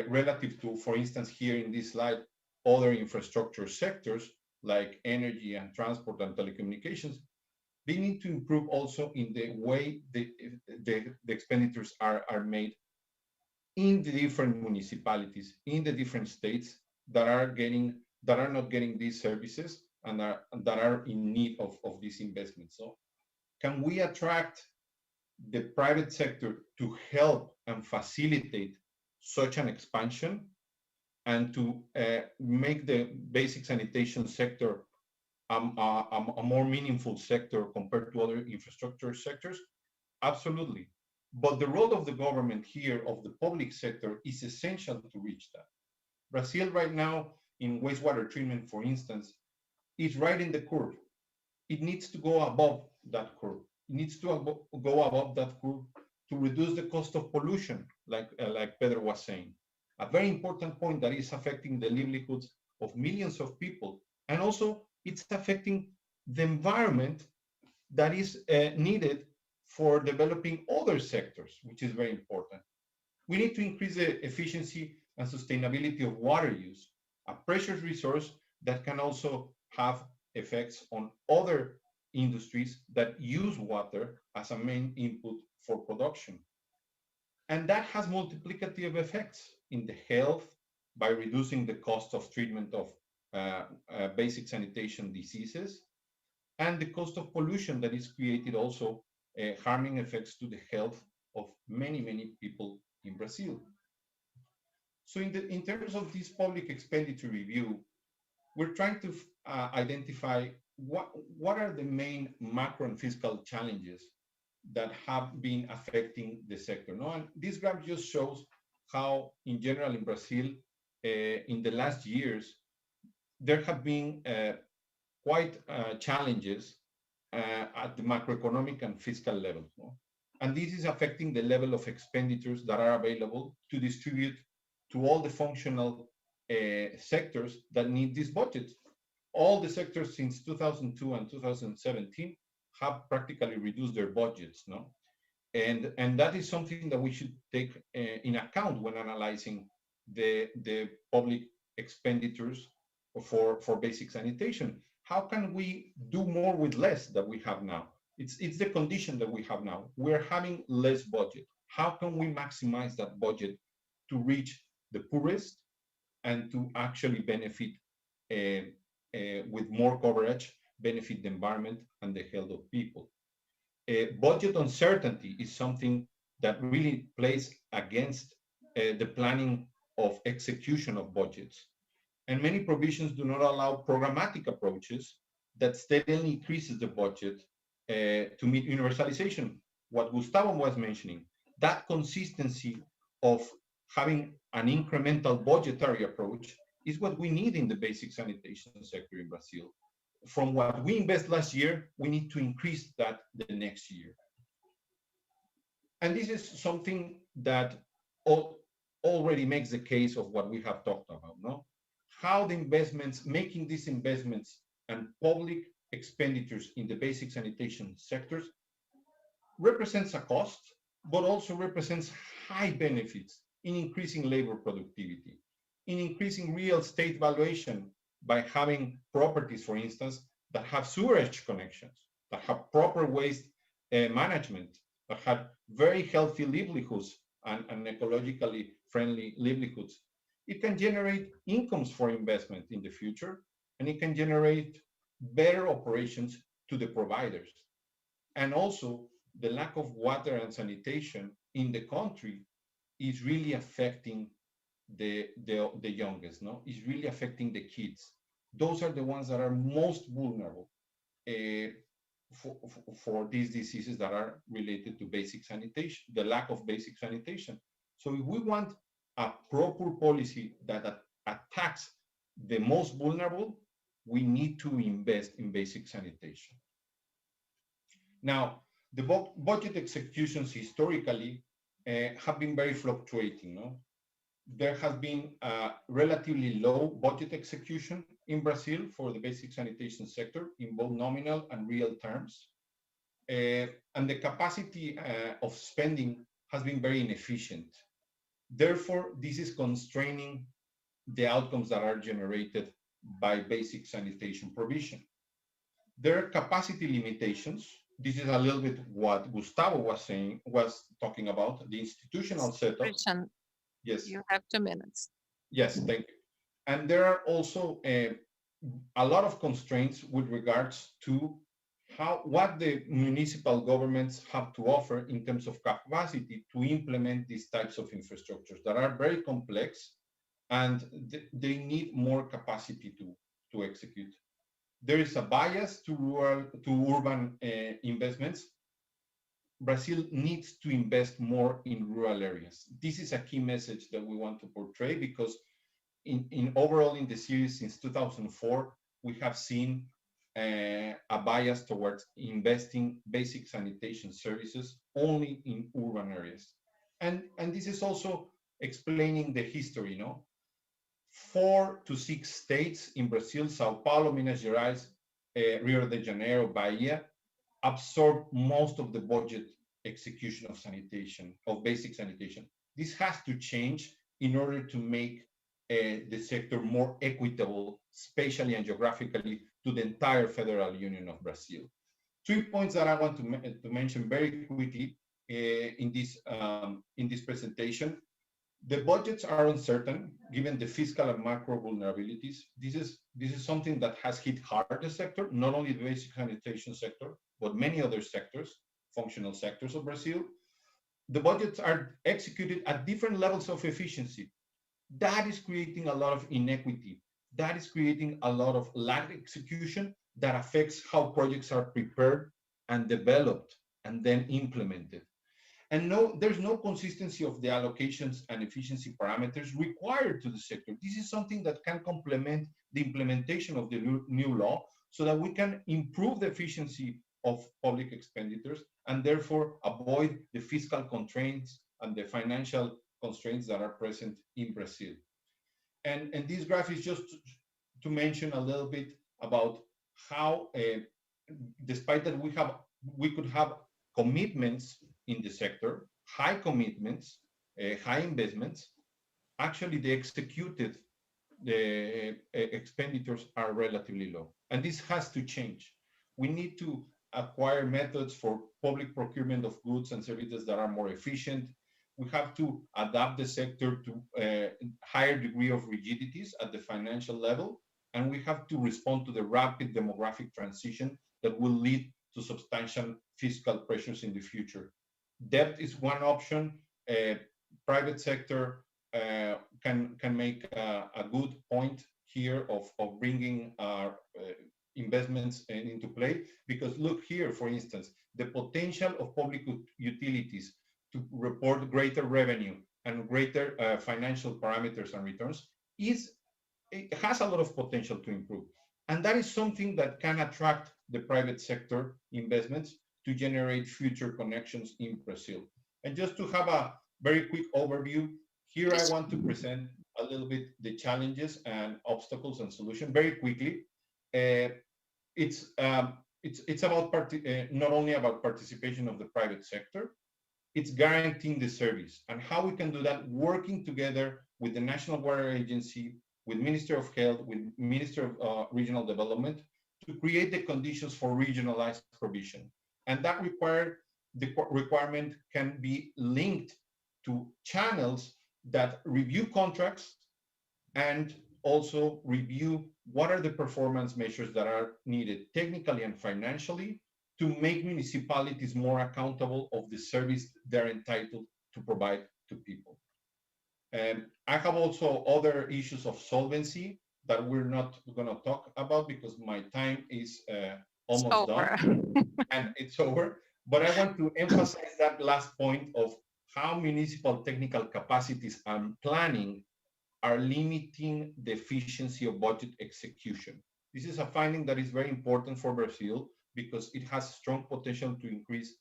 relative to, for instance, here in this slide, other infrastructure sectors like energy and transport and telecommunications, they need to improve also in the way the expenditures are made in the different municipalities, in the different states that are not getting these services and that are in need of these investments. So can we attract the private sector to help and facilitate such an expansion, and to make the basic sanitation sector a more meaningful sector compared to other infrastructure sectors? Absolutely. But the role of the government here, of the public sector, is essential to reach that. Brazil right now, in wastewater treatment, for instance, is right in the curve. It needs to go above that curve. It needs to go above that curve to reduce the cost of pollution, like Pedro was saying. A very important point that is affecting the livelihoods of millions of people. And also, it's affecting the environment that is needed for developing other sectors, which is very important. We need to increase the efficiency and sustainability of water use, a precious resource that can also have effects on other industries that use water as a main input for production. And that has multiplicative effects in the health by reducing the cost of treatment of basic sanitation diseases, and the cost of pollution that is created also harming effects to the health of many, many people in Brazil. So in terms of this public expenditure review, we're trying to identify what are the main macro and fiscal challenges that have been affecting the sector. No? And this graph just shows how, in general, in Brazil, in the last years, there have been quite challenges at the macroeconomic and fiscal level. No? And this is affecting the level of expenditures that are available to distribute to all the functional sectors that need this budget. All the sectors since 2002 and 2017 have practically reduced their budgets, no? And that is something that we should take in account when analyzing the public expenditures for basic sanitation. How can we do more with less that we have now? It's the condition that we have now. We're having less budget. How can we maximize that budget to reach the poorest and to actually benefit with more coverage, benefit the environment and the health of people? Budget uncertainty is something that really plays against the planning of execution of budgets. And many provisions do not allow programmatic approaches that steadily increases the budget to meet universalization. What Gustavo was mentioning, that consistency of having an incremental budgetary approach is what we need in the basic sanitation sector in Brazil. From what we invest last year, we need to increase that the next year. And this is something that already makes the case of what we have talked about, no? How the investments, making these investments and public expenditures in the basic sanitation sectors represents a cost, but also represents high benefits in increasing labor productivity, in increasing real estate valuation by having properties, for instance, that have sewerage connections, that have proper waste management, that have very healthy livelihoods and ecologically friendly livelihoods. It can generate incomes for investment in the future, and it can generate better operations to the providers. And also, the lack of water and sanitation in the country is really affecting the youngest, no? It's really affecting the kids. Those are the ones that are most vulnerable for these diseases that are related to basic sanitation, the lack of basic sanitation. So if we want a proper policy that attacks the most vulnerable, we need to invest in basic sanitation. Now, the budget executions historically have been very fluctuating, no? There has been a relatively low budget execution in Brazil for the basic sanitation sector in both nominal and real terms. And the capacity of spending has been very inefficient. Therefore, this is constraining the outcomes that are generated by basic sanitation provision. There are capacity limitations. This is a little bit what Gustavo was talking about, the institutional setup. Christian, Yes. you have 2 minutes. Yes, thank you. And there are also a lot of constraints with regards to what the municipal governments have to offer in terms of capacity to implement these types of infrastructures that are very complex, and they need more capacity to execute. There is a bias to urban investments. Brazil needs to invest more in rural areas. This is a key message that we want to portray, because in overall in the series since 2004, we have seen a bias towards investing basic sanitation services only in urban areas. And this is also explaining the history, 4 to 6 states in Brazil, Sao Paulo, Minas Gerais, Rio de Janeiro, Bahia, absorb most of the budget execution of sanitation, of basic sanitation. This has to change in order to make the sector more equitable, spatially and geographically, to the entire Federal Union of Brazil. 3 points that I want to mention very quickly in this presentation. The budgets are uncertain given the fiscal and macro vulnerabilities. This is something that has hit hard the sector, not only the basic sanitation sector, but many other sectors, functional sectors of Brazil. The budgets are executed at different levels of efficiency. That is creating a lot of inequity. That is creating a lot of lack execution that affects how projects are prepared and developed and then implemented. And no, there's no consistency of the allocations and efficiency parameters required to the sector. This is something that can complement the implementation of the new law so that we can improve the efficiency of public expenditures and therefore avoid the fiscal constraints and the financial constraints that are present in Brazil. And this graph is just to mention a little bit about how, despite that we could have commitments in the sector, high commitments, high investments, actually the executed expenditures are relatively low. And this has to change. We need to acquire methods for public procurement of goods and services that are more efficient. We have to adapt the sector to a higher degree of rigidities at the financial level, and we have to respond to the rapid demographic transition that will lead to substantial fiscal pressures in the future. Debt is one option. Private sector can make a good point here of bringing our investments into play, because look here, for instance, the potential of public utilities to report greater revenue and greater financial parameters and returns it has a lot of potential to improve. And that is something that can attract the private sector investments to generate future connections in Brazil. And just to have a very quick overview, here I want to present a little bit the challenges and obstacles and solutions very quickly. It's about not only about participation of the private sector, it's guaranteeing the service and how we can do that working together with the National Water Agency, with Minister of Health, with Minister of Regional Development to create the conditions for regionalized provision. And that requirement can be linked to channels that review contracts and also review what are the performance measures that are needed technically and financially to make municipalities more accountable of the service they're entitled to provide to people. I have also other issues of solvency that we're not going to talk about because my time is almost done and it's over. But I want to emphasize that last point of how municipal technical capacities and planning are limiting the efficiency of budget execution. This is a finding that is very important for Brazil because it has strong potential to increase,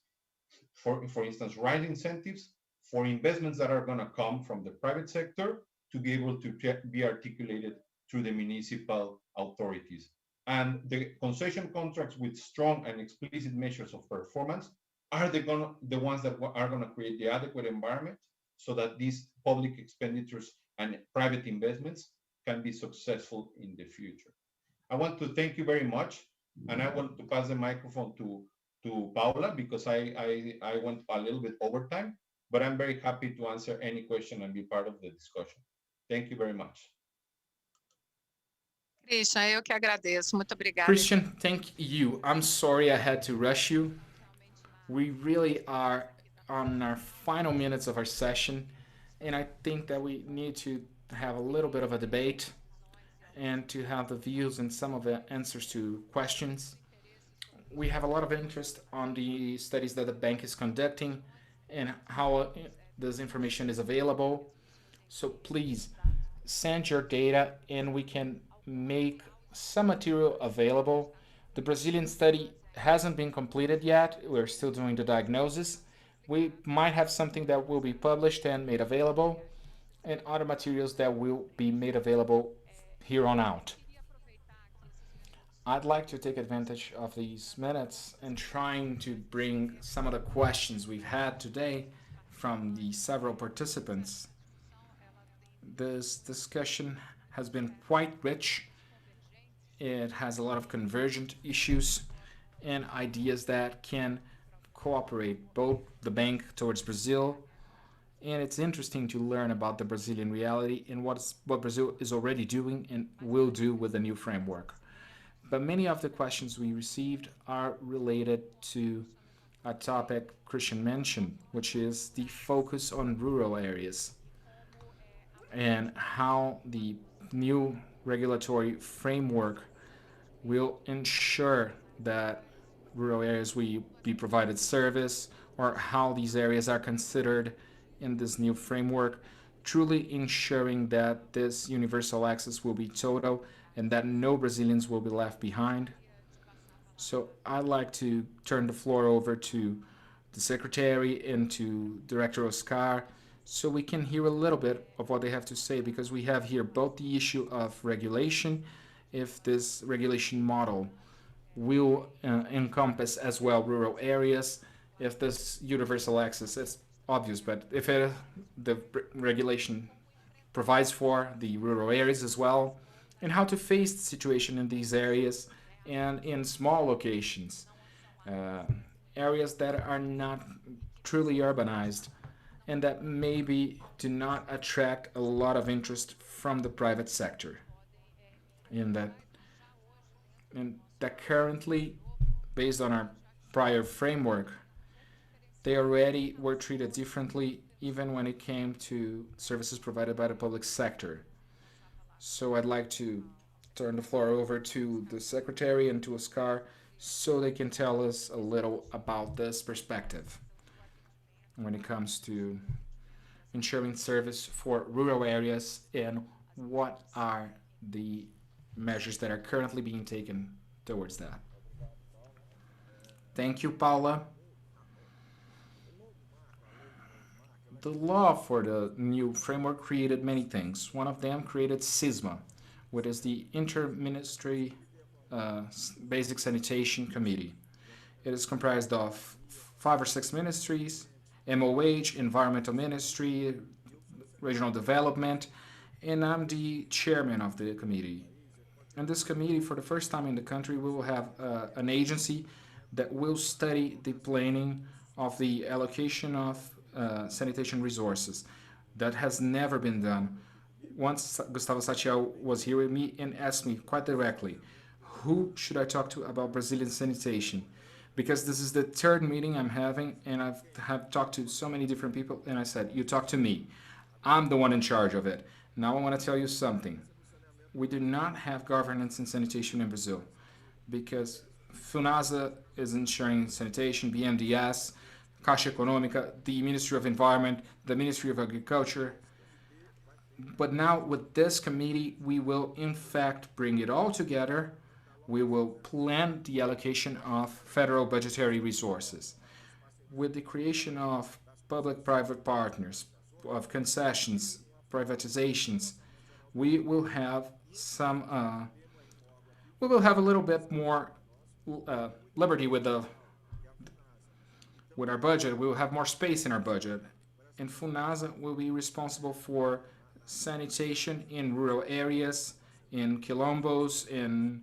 for instance, right incentives for investments that are going to come from the private sector to be able to be articulated through the municipal authorities. And the concession contracts with strong and explicit measures of performance are the ones that are going to create the adequate environment so that these public expenditures and private investments can be successful in the future. I want to thank you very much, and I want to pass the microphone to Paula because I went a little bit over time, but I'm very happy to answer any question and be part of the discussion. Thank you very much. Christian, eu que agradeço. Muito obrigada. Christian, thank you. I'm sorry I had to rush you. We really are on our final minutes of our session, and I think that we need to have a little bit of a debate and to have the views and some of the answers to questions. We have a lot of interest on the studies that the bank is conducting and how this information is available. So please send your data and we can make some material available. The Brazilian study hasn't been completed yet. We're still doing the diagnosis. We might have something that will be published and made available, and other materials that will be made available here on out. I'd like to take advantage of these minutes and trying to bring some of the questions we've had today from the several participants. This discussion has been quite rich. It has a lot of convergent issues and ideas that can cooperate, both the bank towards Brazil, and it's interesting to learn about the Brazilian reality and what Brazil is already doing and will do with the new framework. But many of the questions we received are related to a topic Christian mentioned, which is the focus on rural areas and how the new regulatory framework will ensure that rural areas will be provided service, or how these areas are considered in this new framework, truly ensuring that this universal access will be total and that no Brazilians will be left behind. So I'd like to turn the floor over to the Secretary and to Director Oscar so we can hear a little bit of what they have to say, because we have here both the issue of regulation, if this regulation model will encompass as well rural areas, if this universal access is obvious, but if the regulation provides for the rural areas as well, and how to face the situation in these areas and in small locations, areas that are not truly urbanized and that maybe do not attract a lot of interest from the private sector. In that, and that currently, based on our prior framework, they already were treated differently even when it came to services provided by the public sector. So I'd like to turn the floor over to the Secretary and to Oscar so they can tell us a little about this perspective when it comes to ensuring service for rural areas and what are the measures that are currently being taken towards that. Thank you, Paula. The law for the new framework created many things. One of them created SISMA, which is the Inter-Ministry Basic Sanitation Committee. It is comprised of 5 or 6 ministries: MOH, Environmental Ministry, Regional Development, and I'm the chairman of the committee. And this committee, for the first time in the country, we will have an agency that will study the planning of the allocation of sanitation resources. That has never been done. Once Gustavo Saltiel was here with me and asked me quite directly, who should I talk to about Brazilian sanitation? Because this is the 3rd meeting I'm having, and have talked to so many different people, and I said, you talk to me. I'm the one in charge of it. Now I want to tell you something. We do not have governance in sanitation in Brazil, because FUNASA is ensuring sanitation, BNDES, Caixa Econômica, the Ministry of Environment, the Ministry of Agriculture. But now with this committee, we will in fact bring it all together. We will plan the allocation of federal budgetary resources. With the creation of public-private partners, of concessions, privatizations, we will have we will have a little bit more liberty with our budget. We will have more space in our budget. And FUNASA will be responsible for sanitation in rural areas, in quilombos, in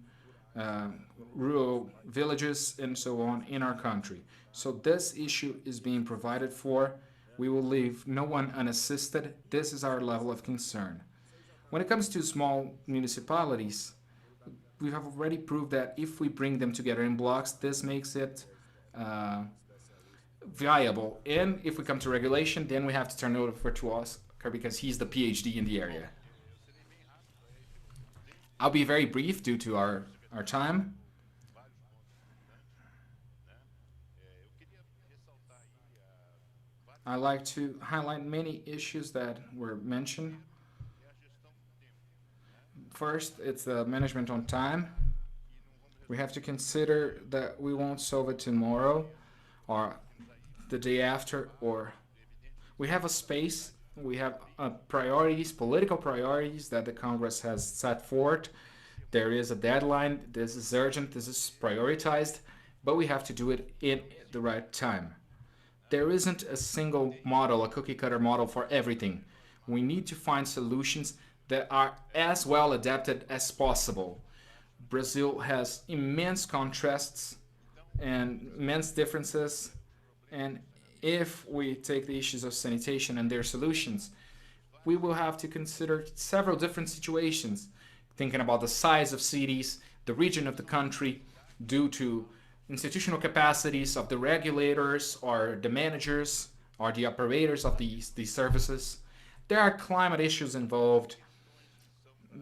rural villages, and so on in our country. So this issue is being provided for. We will leave no one unassisted. This is our level of concern. When it comes to small municipalities, we have already proved that if we bring them together in blocks, this makes it viable. And if we come to regulation, then we have to turn it over to Oscar because he's the PhD in the area. I'll be very brief due to our time. I like to highlight many issues that were mentioned. First, it's the management on time. We have to consider that we won't solve it tomorrow or the day after, or we have a space, we have priorities, political priorities that the Congress has set forth. There is a deadline, this is urgent, this is prioritized, but we have to do it in the right time. There isn't a single model, a cookie cutter model for everything. We need to find solutions that are as well adapted as possible. Brazil has immense contrasts and immense differences And if we take the issues of sanitation and their solutions, we will have to consider several different situations, thinking about the size of cities, the region of the country, due to institutional capacities of the regulators or the managers or the operators of these services. There are climate issues involved.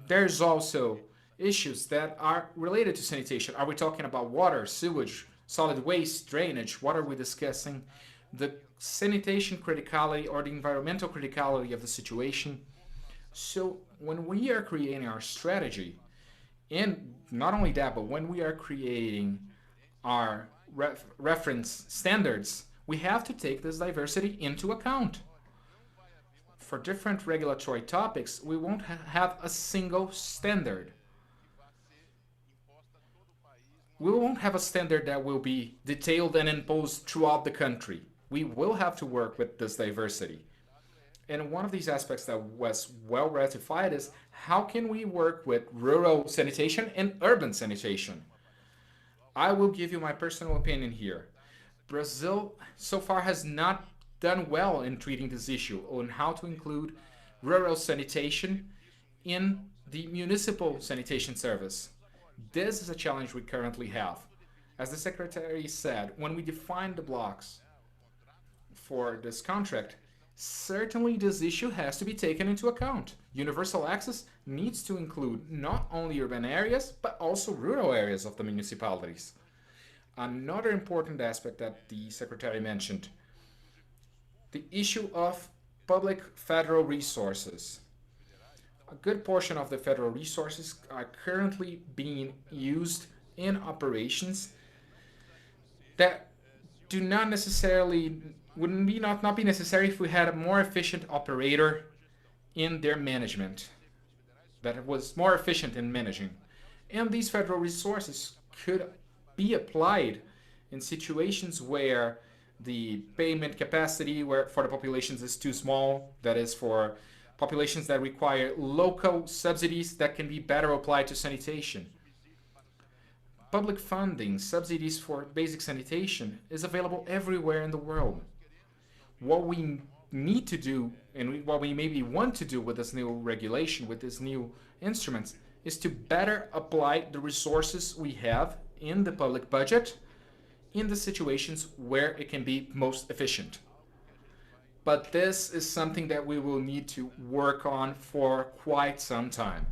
There's also issues that are related to sanitation. Are we talking about water, sewage, solid waste, drainage? What are we discussing? The sanitation criticality or the environmental criticality of the situation. So when we are creating our strategy, and not only that, but when we are creating our reference standards, we have to take this diversity into account. For different regulatory topics, we won't have a single standard. We won't have a standard that will be detailed and imposed throughout the country. We will have to work with this diversity. And one of these aspects that was well ratified is how can we work with rural sanitation and urban sanitation? I will give you my personal opinion here. Brazil so far has not done well in treating this issue on how to include rural sanitation in the municipal sanitation service. This is a challenge we currently have. As the Secretary said, when we define the blocks for this contract, certainly this issue has to be taken into account. Universal access needs to include not only urban areas, but also rural areas of the municipalities. Another important aspect that the Secretary mentioned, the issue of public federal resources. A good portion of the federal resources are currently being used in operations that do not necessarily wouldn't be not be necessary if we had a more efficient operator in their management that was more efficient in managing. And these federal resources could be applied in situations where the payment capacity where for the populations is too small, that is for populations that require local subsidies that can be better applied to sanitation. Public funding, subsidies for basic sanitation is available everywhere in the world. What we need to do and what we maybe want to do with this new regulation, with these new instruments, is to better apply the resources we have in the public budget in the situations where it can be most efficient. But this is something that we will need to work on for quite some time.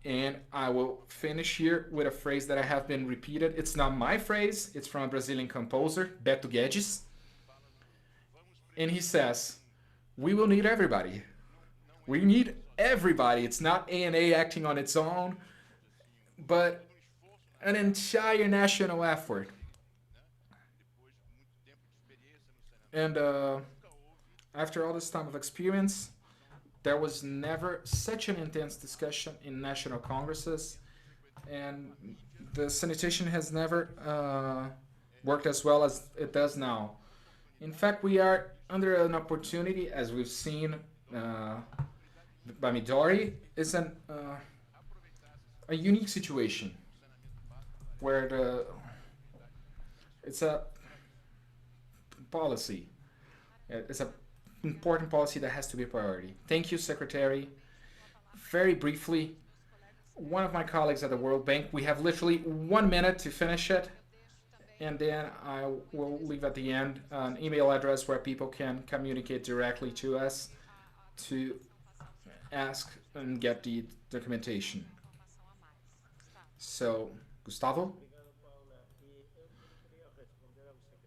And I will finish here with a phrase that I have been repeated. It's not my phrase, it's from a Brazilian composer, Beto Guedes. And he says, we will need everybody. We need everybody. It's not ANA acting on its own, but an entire national effort. And after all this time of experience, there was never such an intense discussion in national congresses, and the sanitation has never worked as well as it does now. In fact, we are under an opportunity, as we've seen by Midori, is a unique situation where it's a policy. It's an important policy that has to be a priority. Thank you, Secretary. Very briefly, one of my colleagues at the World Bank, we have literally 1 minute to finish it, and then I will leave at the end an email address where people can communicate directly to us to ask and get the documentation. So, Gustavo?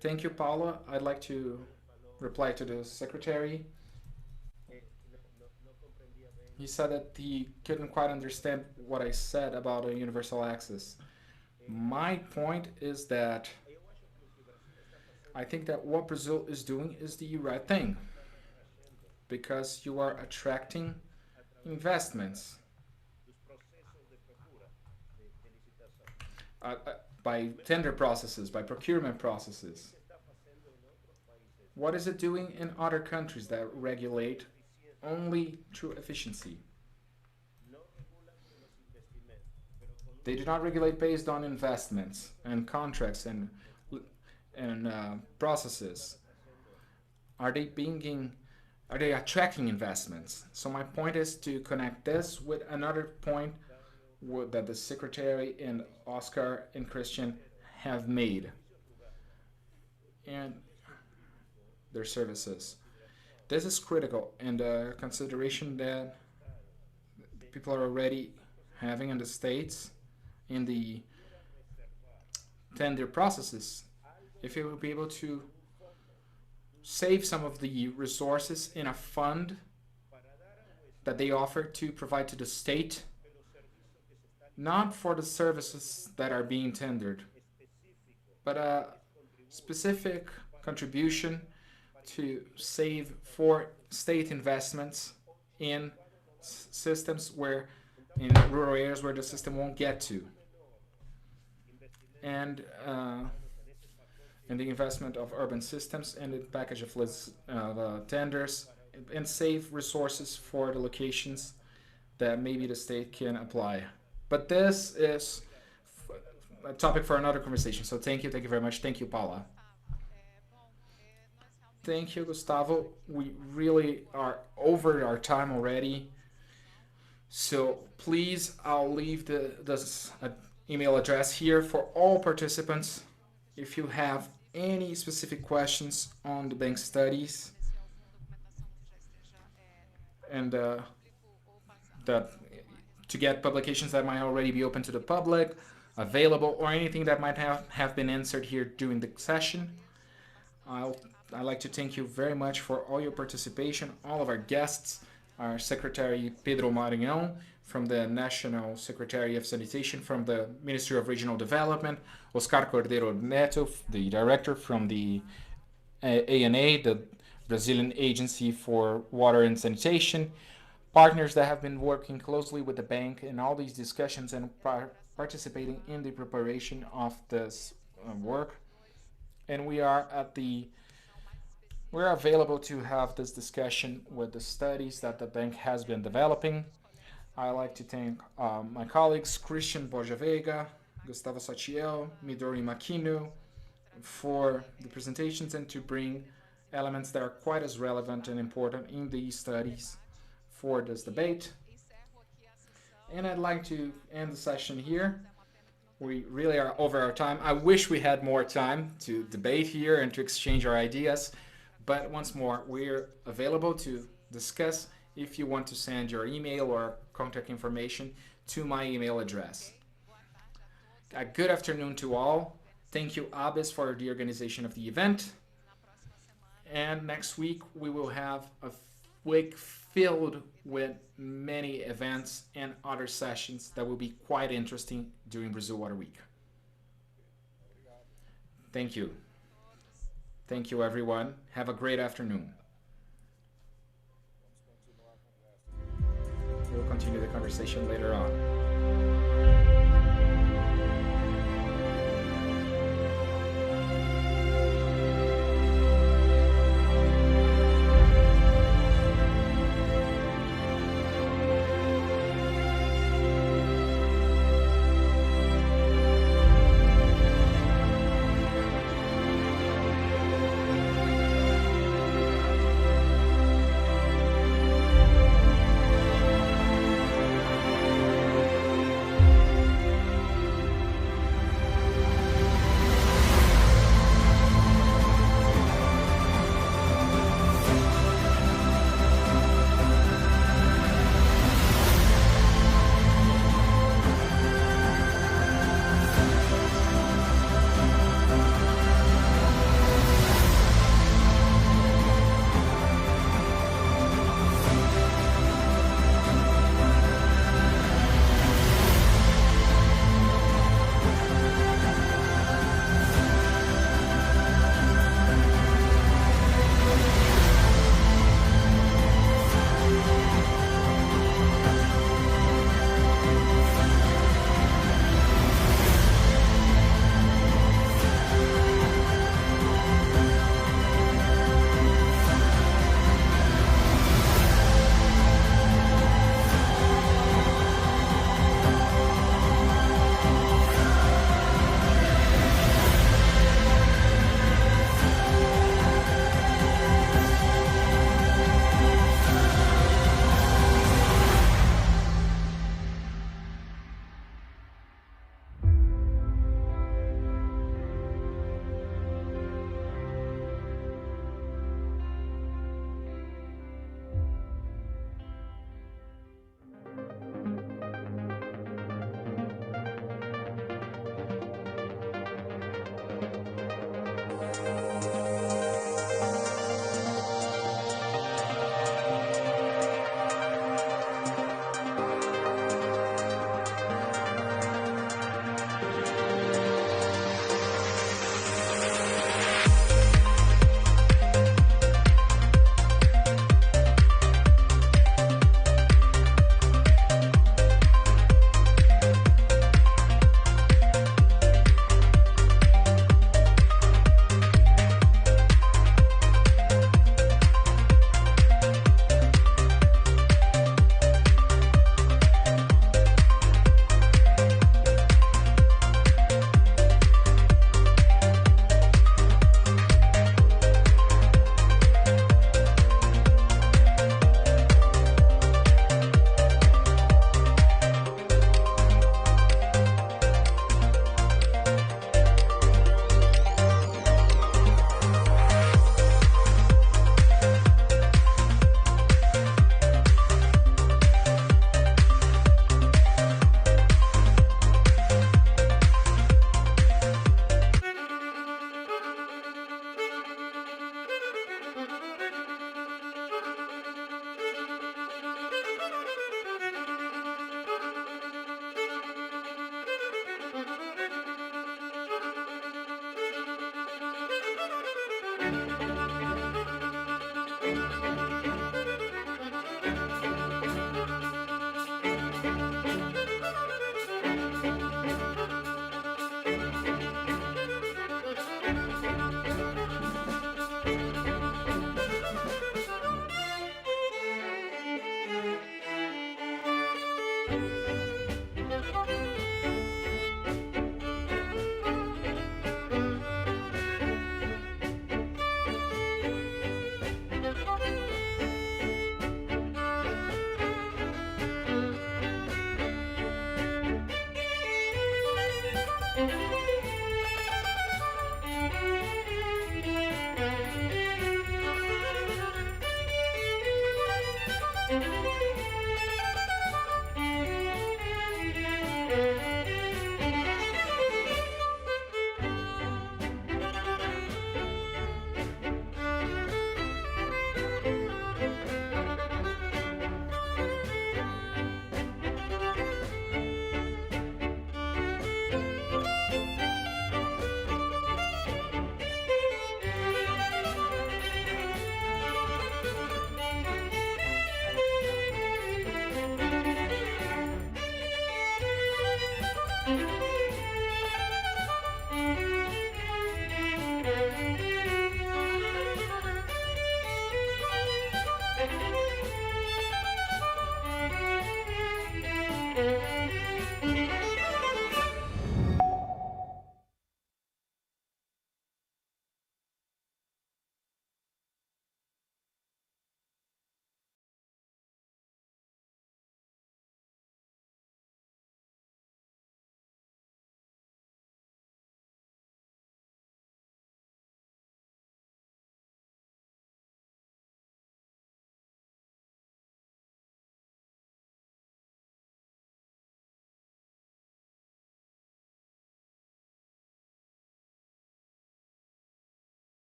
Thank you, Paula. I'd like to reply to the Secretary. He said that he couldn't quite understand what I said about a universal access. My point is that I think that what Brazil is doing is the right thing, because you are attracting investments by tender processes, by procurement processes. What is it doing in other countries that regulate only through efficiency? They do not regulate based on investments and contracts and and processes, are they being are they attracting investments? So my point is to connect this with another point that the Secretary and Oscar and Christian have made and their services. This is critical and a consideration that people are already having in the States in the tender processes. If you will be able to save some of the resources in a fund that they offer to provide to the state, not for the services that are being tendered, but a specific contribution to save for state investments in systems where, in rural areas where the system won't get to. And in the investment of urban systems and the package of tenders and save resources for the locations that maybe the state can apply. But this is a topic for another conversation. So thank you very much. Thank you, Paula. Thank you, Gustavo. We really are over our time already. So please, I'll leave this email address here for all participants. If you have any specific questions on the bank studies and that to get publications that might already be open to the public, available, or anything that might have been answered here during the session, I'd like to thank you very much for all your participation, all of our guests, our Secretary Pedro Maranhão from the National Secretary of Sanitation from the Ministry of Regional Development, Oscar Cordeiro Netto, the Director from the ANA, the Brazilian Agency for Water and Sanitation, partners that have been working closely with the bank in all these discussions and participating in the preparation of this work. And we're available to have this discussion with the studies that the bank has been developing. I'd like to thank my colleagues, Christian Borja-Vega, Gustavo Saltiel, Midori Makino, for the presentations and to bring elements that are quite as relevant and important in these studies for this debate. And I'd like to end the session here. We really are over our time. I wish we had more time to debate here and to exchange our ideas. But once more, we're available to discuss if you want to send your email or contact information to my email address. A good afternoon to all. Thank you, Agência, for the organization of the event. And next week, we will have a week filled with many events and other sessions that will be quite interesting during Brazil Water Week. Thank you. Thank you, everyone. Have a great afternoon. We'll continue the conversation later on.